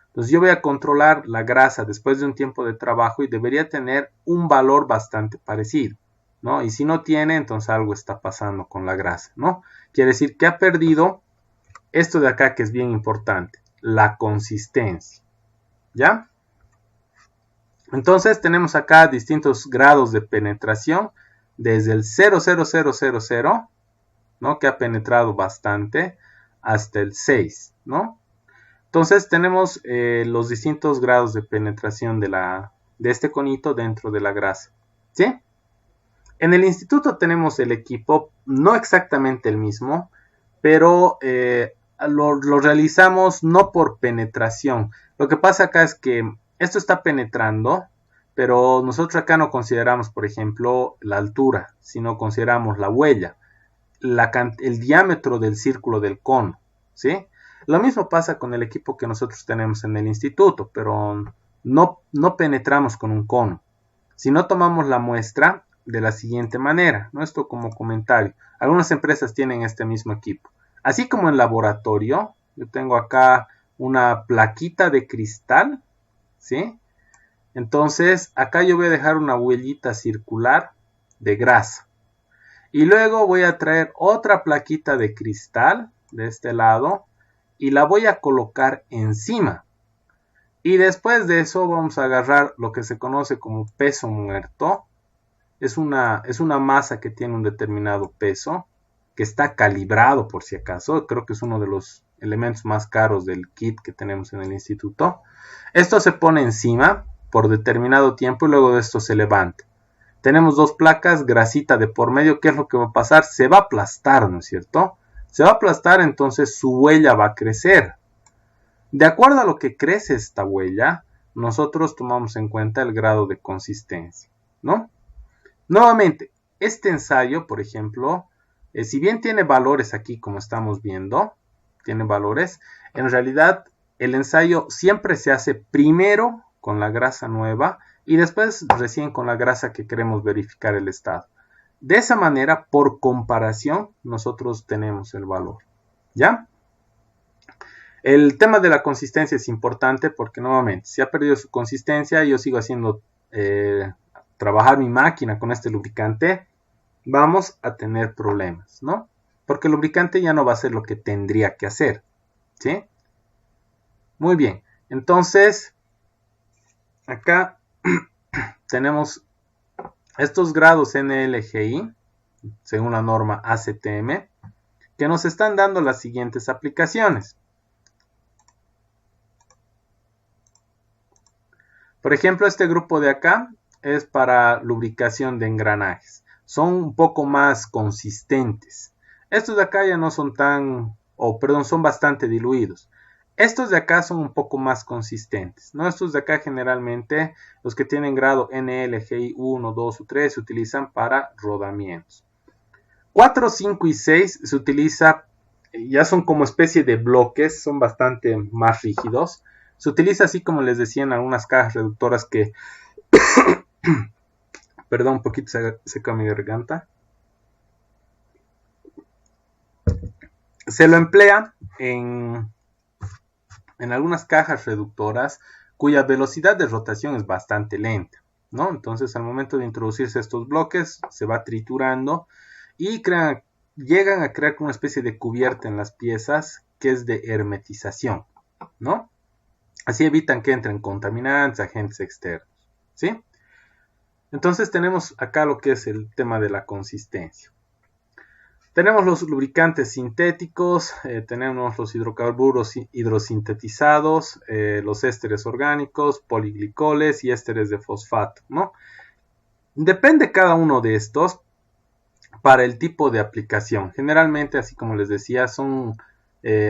Entonces yo voy a controlar la grasa después de un tiempo de trabajo y debería tener un valor bastante parecido, ¿no? Y si no tiene, entonces algo está pasando con la grasa, ¿no? Quiere decir que ha perdido esto de acá que es bien importante, la consistencia, ¿ya? Entonces tenemos acá distintos grados de penetración, desde el 0,0000, ¿no? Que ha penetrado bastante, hasta el 6, ¿no? Entonces tenemos los distintos grados de penetración de este conito dentro de la grasa, ¿sí? En el instituto tenemos el equipo, no exactamente el mismo, pero lo realizamos no por penetración. Lo que pasa acá es que esto está penetrando, pero nosotros acá no consideramos, por ejemplo, la altura, sino consideramos la huella, el diámetro del círculo del cono, ¿sí? Lo mismo pasa con el equipo que nosotros tenemos en el instituto, pero no penetramos con un cono, sino tomamos la muestra de la siguiente manera, ¿no? Esto como comentario. Algunas empresas tienen este mismo equipo. Así como en laboratorio, yo tengo acá una plaquita de cristal, ¿sí? Entonces, acá yo voy a dejar una huellita circular de grasa. Y luego voy a traer otra plaquita de cristal de este lado y la voy a colocar encima. Y después de eso vamos a agarrar lo que se conoce como peso muerto. Es una masa que tiene un determinado peso. que está calibrado por si acaso. Creo que es uno de los elementos más caros del kit que tenemos en el instituto. Esto se pone encima por determinado tiempo y luego de esto se levanta. Tenemos dos placas, grasita de por medio. ¿Qué es lo que va a pasar? Se va a aplastar, ¿no es cierto? Se va a aplastar, entonces su huella va a crecer. De acuerdo a lo que crece esta huella, nosotros tomamos en cuenta el grado de consistencia, ¿no? Nuevamente, este ensayo, por ejemplo, si bien tiene valores aquí, como estamos viendo, tiene valores, en realidad el ensayo siempre se hace primero con la grasa nueva y después recién con la grasa que queremos verificar el estado. De esa manera, por comparación, nosotros tenemos el valor, ¿ya? El tema de la consistencia es importante porque nuevamente, si ha perdido su consistencia, yo sigo haciendo trabajar mi máquina con este lubricante, vamos a tener problemas, ¿no? Porque el lubricante ya no va a hacer lo que tendría que hacer, ¿sí? Muy bien, entonces, acá tenemos estos grados NLGI, según la norma ACTM, que nos están dando las siguientes aplicaciones. Por ejemplo, este grupo de acá es para lubricación de engranajes. Son un poco más consistentes. Estos de acá ya no son tan, son bastante diluidos. Estos de acá son un poco más consistentes, ¿no? Estos de acá generalmente, los que tienen grado NLGI 1, 2 o 3, se utilizan para rodamientos. 4, 5 y 6 se utiliza, ya son como especie de bloques, son bastante más rígidos. Se utiliza así como les decía en algunas cajas reductoras que, perdón, un poquito se seca mi garganta. Se lo emplea en algunas cajas reductoras cuya velocidad de rotación es bastante lenta, ¿no? Entonces al momento de introducirse estos bloques se va triturando y llegan a crear una especie de cubierta en las piezas que es de hermetización, ¿no? Así evitan que entren contaminantes, agentes externos, ¿sí? Entonces tenemos acá lo que es el tema de la consistencia. Tenemos los lubricantes sintéticos, tenemos los hidrocarburos hidrosintetizados, los ésteres orgánicos, poliglicoles y ésteres de fosfato, ¿no? Depende cada uno de estos para el tipo de aplicación. Generalmente, así como les decía, son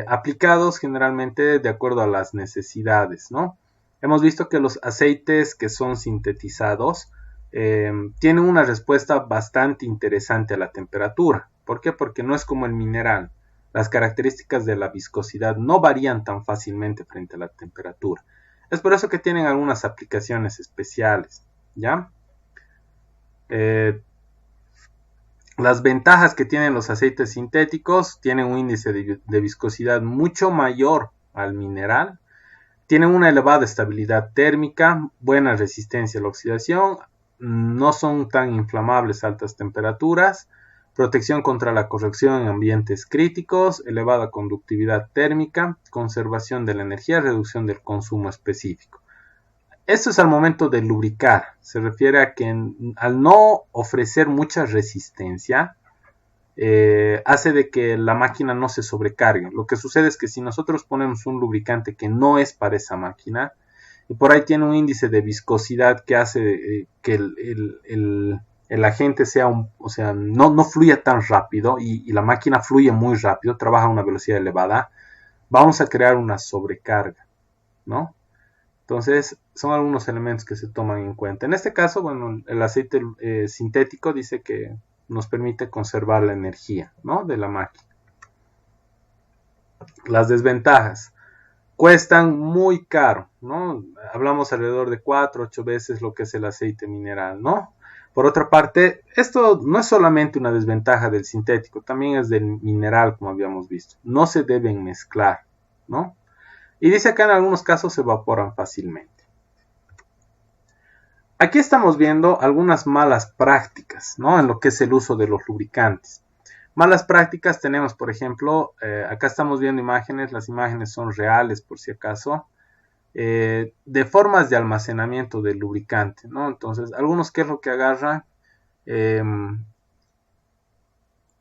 aplicados generalmente de acuerdo a las necesidades, ¿no? Hemos visto que los aceites que son sintetizados tienen una respuesta bastante interesante a la temperatura. ¿Por qué? Porque no es como el mineral. Las características de la viscosidad no varían tan fácilmente frente a la temperatura. Es por eso que tienen algunas aplicaciones especiales, ¿ya? Las ventajas que tienen los aceites sintéticos, tienen un índice de viscosidad mucho mayor al mineral, tienen una elevada estabilidad térmica, buena resistencia a la oxidación, no son tan inflamables a altas temperaturas, protección contra la corrosión en ambientes críticos, elevada conductividad térmica, conservación de la energía, reducción del consumo específico. Esto es al momento de lubricar, se refiere a que al no ofrecer mucha resistencia, hace de que la máquina no se sobrecargue. Lo que sucede es que si nosotros ponemos un lubricante que no es para esa máquina, y por ahí tiene un índice de viscosidad que hace que el agente sea no fluya tan rápido y la máquina fluye muy rápido, trabaja a una velocidad elevada, vamos a crear una sobrecarga, ¿no? Entonces, son algunos elementos que se toman en cuenta. En este caso, bueno, el aceite sintético dice que nos permite conservar la energía, ¿no?, de la máquina. Las desventajas. Cuestan muy caro, ¿no? Hablamos alrededor de 4 o 8 veces lo que es el aceite mineral, ¿no? Por otra parte, esto no es solamente una desventaja del sintético, también es del mineral, como habíamos visto. No se deben mezclar, ¿no? Y dice que en algunos casos se evaporan fácilmente. Aquí estamos viendo algunas malas prácticas, ¿no?, en lo que es el uso de los lubricantes. Malas prácticas tenemos, por ejemplo, acá estamos viendo imágenes, las imágenes son reales por si acaso, de formas de almacenamiento del lubricante, ¿no? Entonces, algunos, ¿qué es lo que agarran?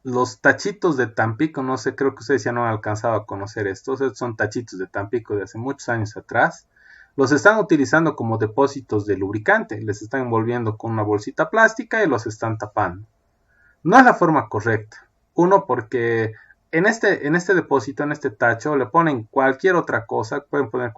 los tachitos de Tampico, no sé, creo que ustedes ya no han alcanzado a conocer estos. Estos son tachitos de Tampico de hace muchos años atrás. Los están utilizando como depósitos de lubricante. Les están envolviendo con una bolsita plástica y los están tapando. No es la forma correcta. Uno, porque en este depósito, en este tacho, le ponen cualquier otra cosa. Pueden poner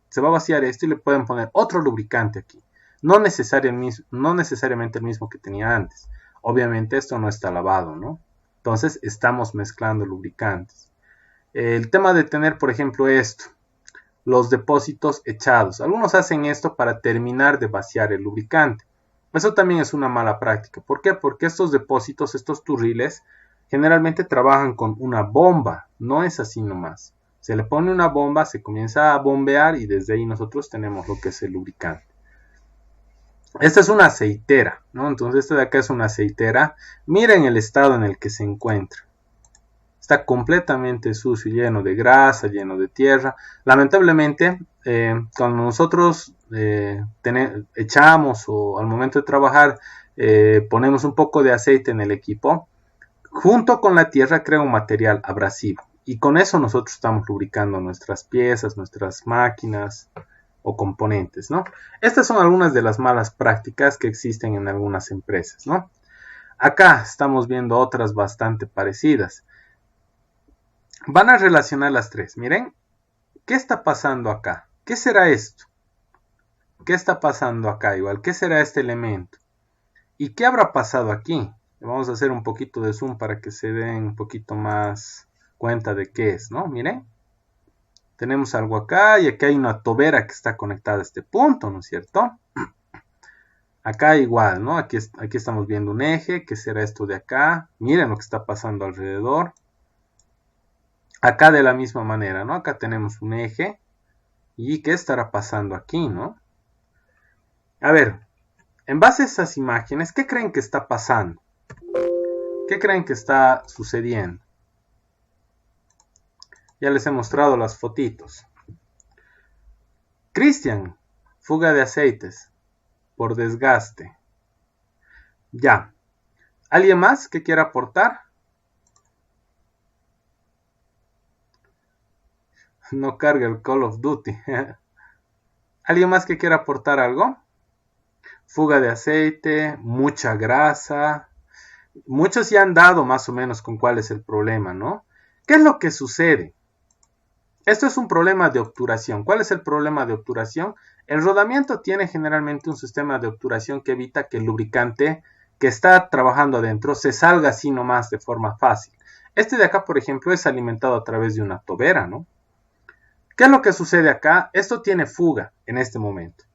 se va a vaciar esto y le pueden poner otro lubricante aquí. No necesariamente el mismo que tenía antes. Obviamente esto no está lavado, ¿no? Entonces estamos mezclando lubricantes. El tema de tener, por ejemplo, los depósitos echados. Algunos hacen esto para terminar de vaciar el lubricante. Eso también es una mala práctica. ¿Por qué? Porque estos depósitos, estos turriles, generalmente trabajan con una bomba. No es así nomás. Se le pone una bomba, se comienza a bombear y desde ahí nosotros tenemos lo que es el lubricante. Esta es una aceitera, ¿no? Entonces esta de acá es una aceitera. Miren el estado en el que se encuentra. Está completamente sucio, lleno de grasa, lleno de tierra. Lamentablemente, cuando nosotros echamos o al momento de trabajar ponemos un poco de aceite en el equipo, junto con la tierra crea un material abrasivo. Y con eso nosotros estamos lubricando nuestras piezas, nuestras máquinas o componentes, ¿no? Estas son algunas de las malas prácticas que existen en algunas empresas, ¿no? Acá estamos viendo otras bastante parecidas. Van a relacionar las tres. Miren, ¿qué está pasando acá? ¿Qué será esto? ¿Qué está pasando acá? Igual, ¿qué será este elemento? ¿Y qué habrá pasado aquí? Vamos a hacer un poquito de zoom para que se den un poquito más cuenta de qué es, ¿no? Miren. Tenemos algo acá y aquí hay una tobera que está conectada a este punto, ¿no es cierto? Acá igual, ¿no? Aquí estamos viendo un eje. ¿Qué será esto de acá? Miren lo que está pasando alrededor. Acá de la misma manera, ¿no? Acá tenemos un eje. ¿Y qué estará pasando aquí, no? A ver, en base a esas imágenes, ¿qué creen que está pasando? ¿Qué creen que está sucediendo? Ya les he mostrado las fotitos. Cristian, fuga de aceites por desgaste. Ya. ¿Alguien más que quiera aportar? No carga el Call of Duty. ¿Alguien más que quiera aportar algo? Fuga de aceite, mucha grasa. Muchos ya han dado más o menos con cuál es el problema, ¿no? ¿Qué es lo que sucede? Esto es un problema de obturación. ¿Cuál es el problema de obturación? El rodamiento tiene generalmente un sistema de obturación que evita que el lubricante que está trabajando adentro se salga así nomás de forma fácil. Este de acá, por ejemplo, es alimentado a través de una tobera, ¿no? ¿Qué es lo que sucede acá? Esto tiene fuga en este momento.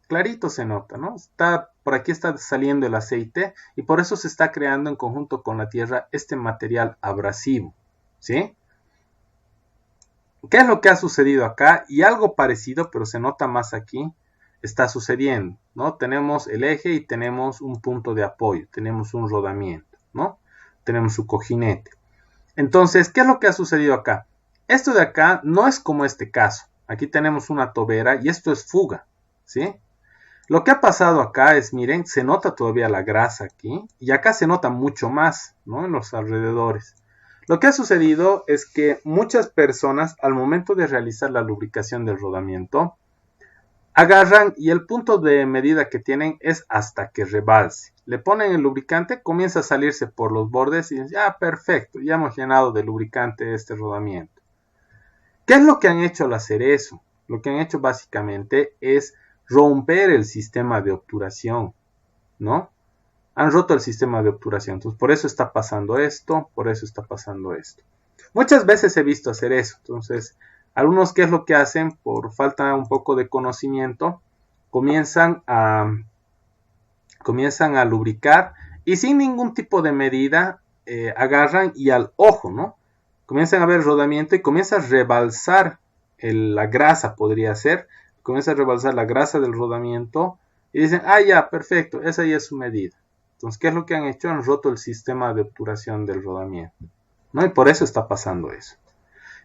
Clarito se nota, ¿no? Por aquí está saliendo el aceite y por eso se está creando en conjunto con la tierra este material abrasivo, ¿sí? ¿Qué es lo que ha sucedido acá? Y algo parecido, pero se nota más aquí, está sucediendo, ¿no? Tenemos el eje y tenemos un punto de apoyo, tenemos un rodamiento, ¿no? Tenemos su cojinete. Entonces, ¿qué es lo que ha sucedido acá? Esto de acá no es como este caso. Aquí tenemos una tobera y esto es fuga, ¿sí? Lo que ha pasado acá es, miren, se nota todavía la grasa aquí y acá se nota mucho más, ¿no? En los alrededores. Lo que ha sucedido es que muchas personas al momento de realizar la lubricación del rodamiento agarran y el punto de medida que tienen es hasta que rebalse. Le ponen el lubricante, comienza a salirse por los bordes y dicen, ya perfecto, ya hemos llenado de lubricante este rodamiento. ¿Qué es lo que han hecho al hacer eso? Lo que han hecho básicamente es romper el sistema de obturación, ¿no? Han roto el sistema de obturación. Entonces, por eso está pasando esto, por eso está pasando esto. Muchas veces he visto hacer eso. Entonces, algunos, ¿qué es lo que hacen? Por falta un poco de conocimiento, comienzan a lubricar y sin ningún tipo de medida agarran y al ojo, ¿no? Comienzan a ver rodamiento y comienza a rebalsar la grasa, podría ser. Comienza a rebalsar la grasa del rodamiento y dicen, ah, ya, perfecto, esa ya es su medida. Entonces, ¿qué es lo que han hecho? Han roto el sistema de obturación del rodamiento, ¿no? Y por eso está pasando eso.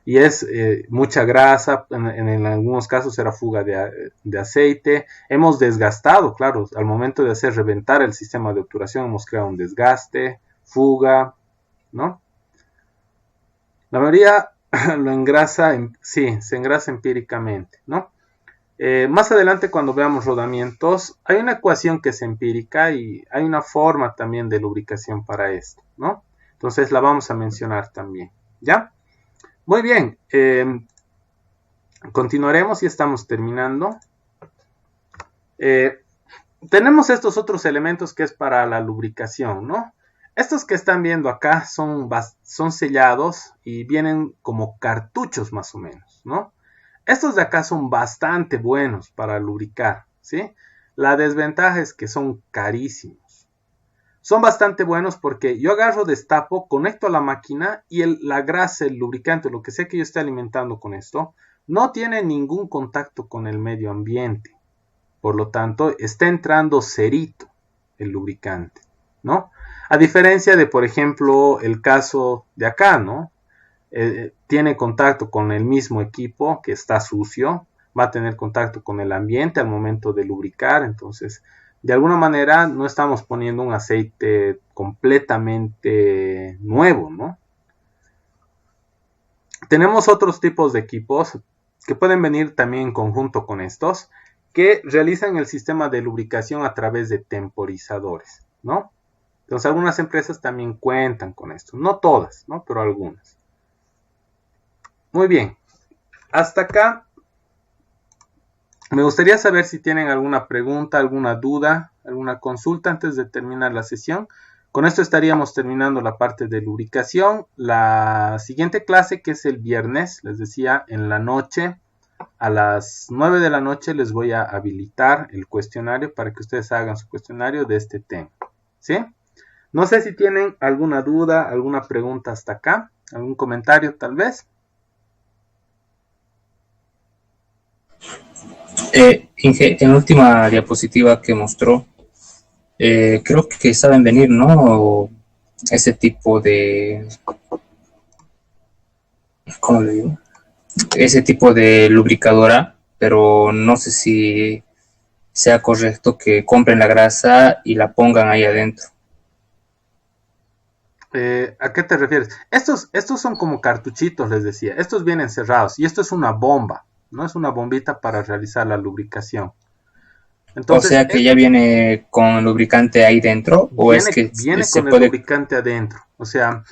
Y es mucha grasa, en algunos casos era fuga de aceite. Hemos desgastado, claro, al momento de hacer reventar el sistema de obturación hemos creado un desgaste, fuga. ¿no? La mayoría lo engrasa, sí, se engrasa empíricamente, ¿no? Más adelante cuando veamos rodamientos, hay una ecuación que es empírica y hay una forma también de lubricación para esto, ¿no? Entonces la vamos a mencionar también, ¿ya? Muy bien, continuaremos y estamos terminando. Tenemos estos otros elementos que es para la lubricación, ¿no? Estos que están viendo acá son sellados y vienen como cartuchos más o menos, ¿no? Estos de acá son bastante buenos para lubricar, ¿sí? La desventaja es que son carísimos. Son bastante buenos porque yo agarro, destapo, conecto a la máquina y la grasa, el lubricante, lo que sea que yo esté alimentando con esto, no tiene ningún contacto con el medio ambiente. Por lo tanto, está entrando cerito el lubricante, ¿no? A diferencia de, por ejemplo, el caso de acá, ¿no? Tiene contacto con el mismo equipo que está sucio, va a tener contacto con el ambiente al momento de lubricar, entonces de alguna manera no estamos poniendo un aceite completamente nuevo, ¿no? Tenemos otros tipos de equipos que pueden venir también en conjunto con estos, que realizan el sistema de lubricación a través de temporizadores, ¿no? Entonces algunas empresas también cuentan con esto, no todas, ¿no? Pero algunas. Muy bien, hasta acá me gustaría saber si tienen alguna pregunta, alguna duda, alguna consulta antes de terminar la sesión. Con esto estaríamos terminando la parte de lubricación. La siguiente clase, que es el viernes, les decía, en la noche, a las 9 de la noche les voy a habilitar el cuestionario para que ustedes hagan su cuestionario de este tema, ¿sí? No sé si tienen alguna duda, alguna pregunta hasta acá, algún comentario tal vez. Inge, en la última diapositiva que mostró, creo que saben venir, ¿no? Ese tipo de, ¿cómo le digo? Ese tipo de lubricadora, pero no sé si sea correcto que compren la grasa y la pongan ahí adentro. ¿A qué te refieres? Estos son como cartuchitos, les decía. Estos vienen cerrados y esto es una bomba, no es una bombita para realizar la lubricación. O Entonces, sea que ya viene con lubricante ahí dentro, o es que viene se con el puede. lubricante adentro. O sea,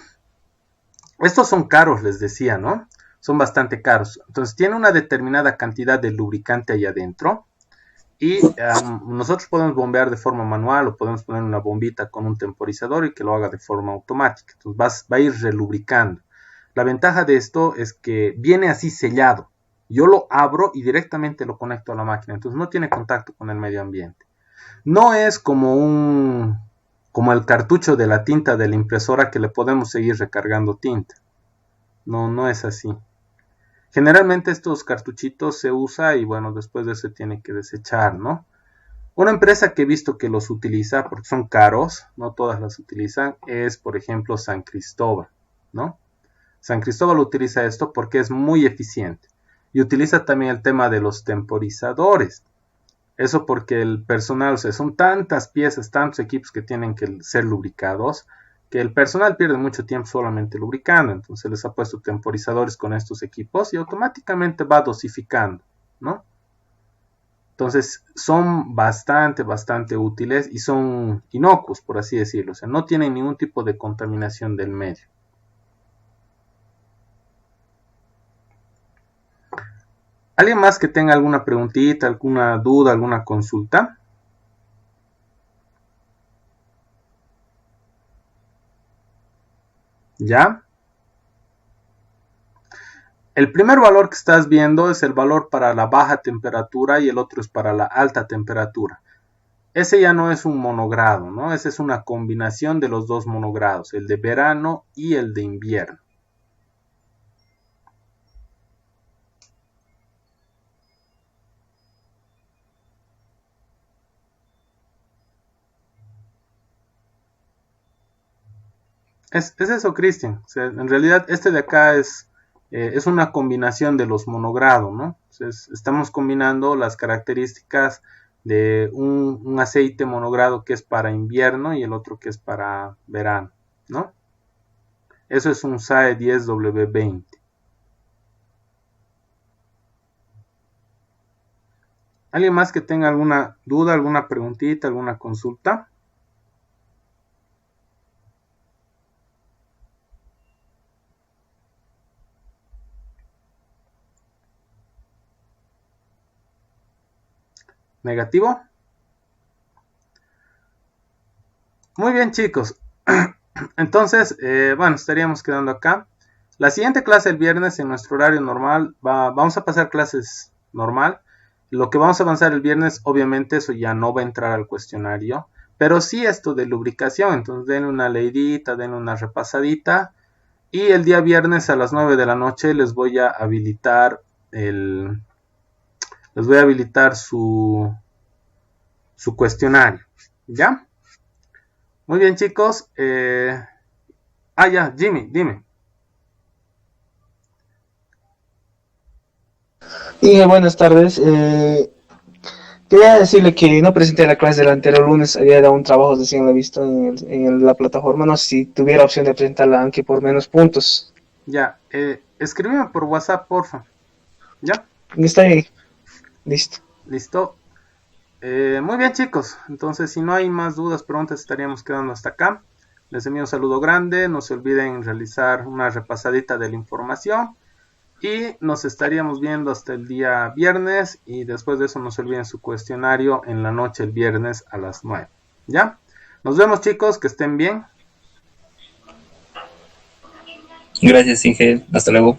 estos son caros, les decía, ¿no? Son bastante caros. Entonces, tiene una determinada cantidad de lubricante ahí adentro. Y nosotros podemos bombear de forma manual o podemos poner una bombita con un temporizador y que lo haga de forma automática. Entonces va a ir relubricando. La ventaja de esto es que viene así sellado. Yo lo abro y directamente lo conecto a la máquina. Entonces no tiene contacto con el medio ambiente. No es como el cartucho de la tinta de la impresora que le podemos seguir recargando tinta. No es así. Generalmente estos cartuchitos se usa y bueno, después de eso se tiene que desechar, ¿no? Una empresa que he visto que los utiliza, porque son caros, no todas las utilizan, es por ejemplo San Cristóbal, ¿no? San Cristóbal utiliza esto porque es muy eficiente. Y utiliza también el tema de los temporizadores. Eso porque el personal, o sea, son tantas piezas, tantos equipos que tienen que ser lubricados, que el personal pierde mucho tiempo solamente lubricando. Entonces les ha puesto temporizadores con estos equipos y automáticamente va dosificando, ¿no? Entonces son bastante útiles y son inocuos, por así decirlo. O sea, no tienen ningún tipo de contaminación del medio. ¿Alguien más que tenga alguna preguntita, alguna duda, alguna consulta? ¿Ya? El primer valor que estás viendo es el valor para la baja temperatura y el otro es para la alta temperatura. Ese ya no es un monogrado, ¿no? Esa es una combinación de los dos monogrados, el de verano y el de invierno. Es eso, Cristian. O sea, en realidad este de acá es una combinación de los monogrados, ¿no? Entonces, estamos combinando las características de un aceite monogrado que es para invierno y el otro que es para verano, ¿no? Eso es un SAE 10W20. ¿Alguien más que tenga alguna duda, alguna preguntita, alguna consulta? ¿Negativo? Muy bien, chicos. Entonces, bueno, estaríamos quedando acá. La siguiente clase el viernes en nuestro horario normal, vamos a pasar clases normal. Lo que vamos a avanzar el viernes, obviamente eso ya no va a entrar al cuestionario, pero sí esto de lubricación, entonces den una leidita, den una repasadita, y el día viernes a las 9 de la noche les voy a habilitar su cuestionario, ¿ya? Muy bien, chicos. Ya, Jimmy, dime. Y buenas tardes. Quería decirle que no presenté la clase del anterior lunes, había dado un trabajo recién lo he visto en la plataforma. No sé si tuviera opción de presentarla, aunque por menos puntos. Ya, escríbeme por WhatsApp, porfa. ¿Ya? Está ahí, listo. Listo. Muy bien, chicos. Entonces, si no hay más dudas, preguntas, estaríamos quedando hasta acá. Les envío un saludo grande. No se olviden realizar una repasadita de la información. Y nos estaríamos viendo hasta el día viernes. Y después de eso, no se olviden su cuestionario en la noche el viernes a las 9. ¿Ya? Nos vemos, chicos. Que estén bien. Gracias, Inge. Hasta luego.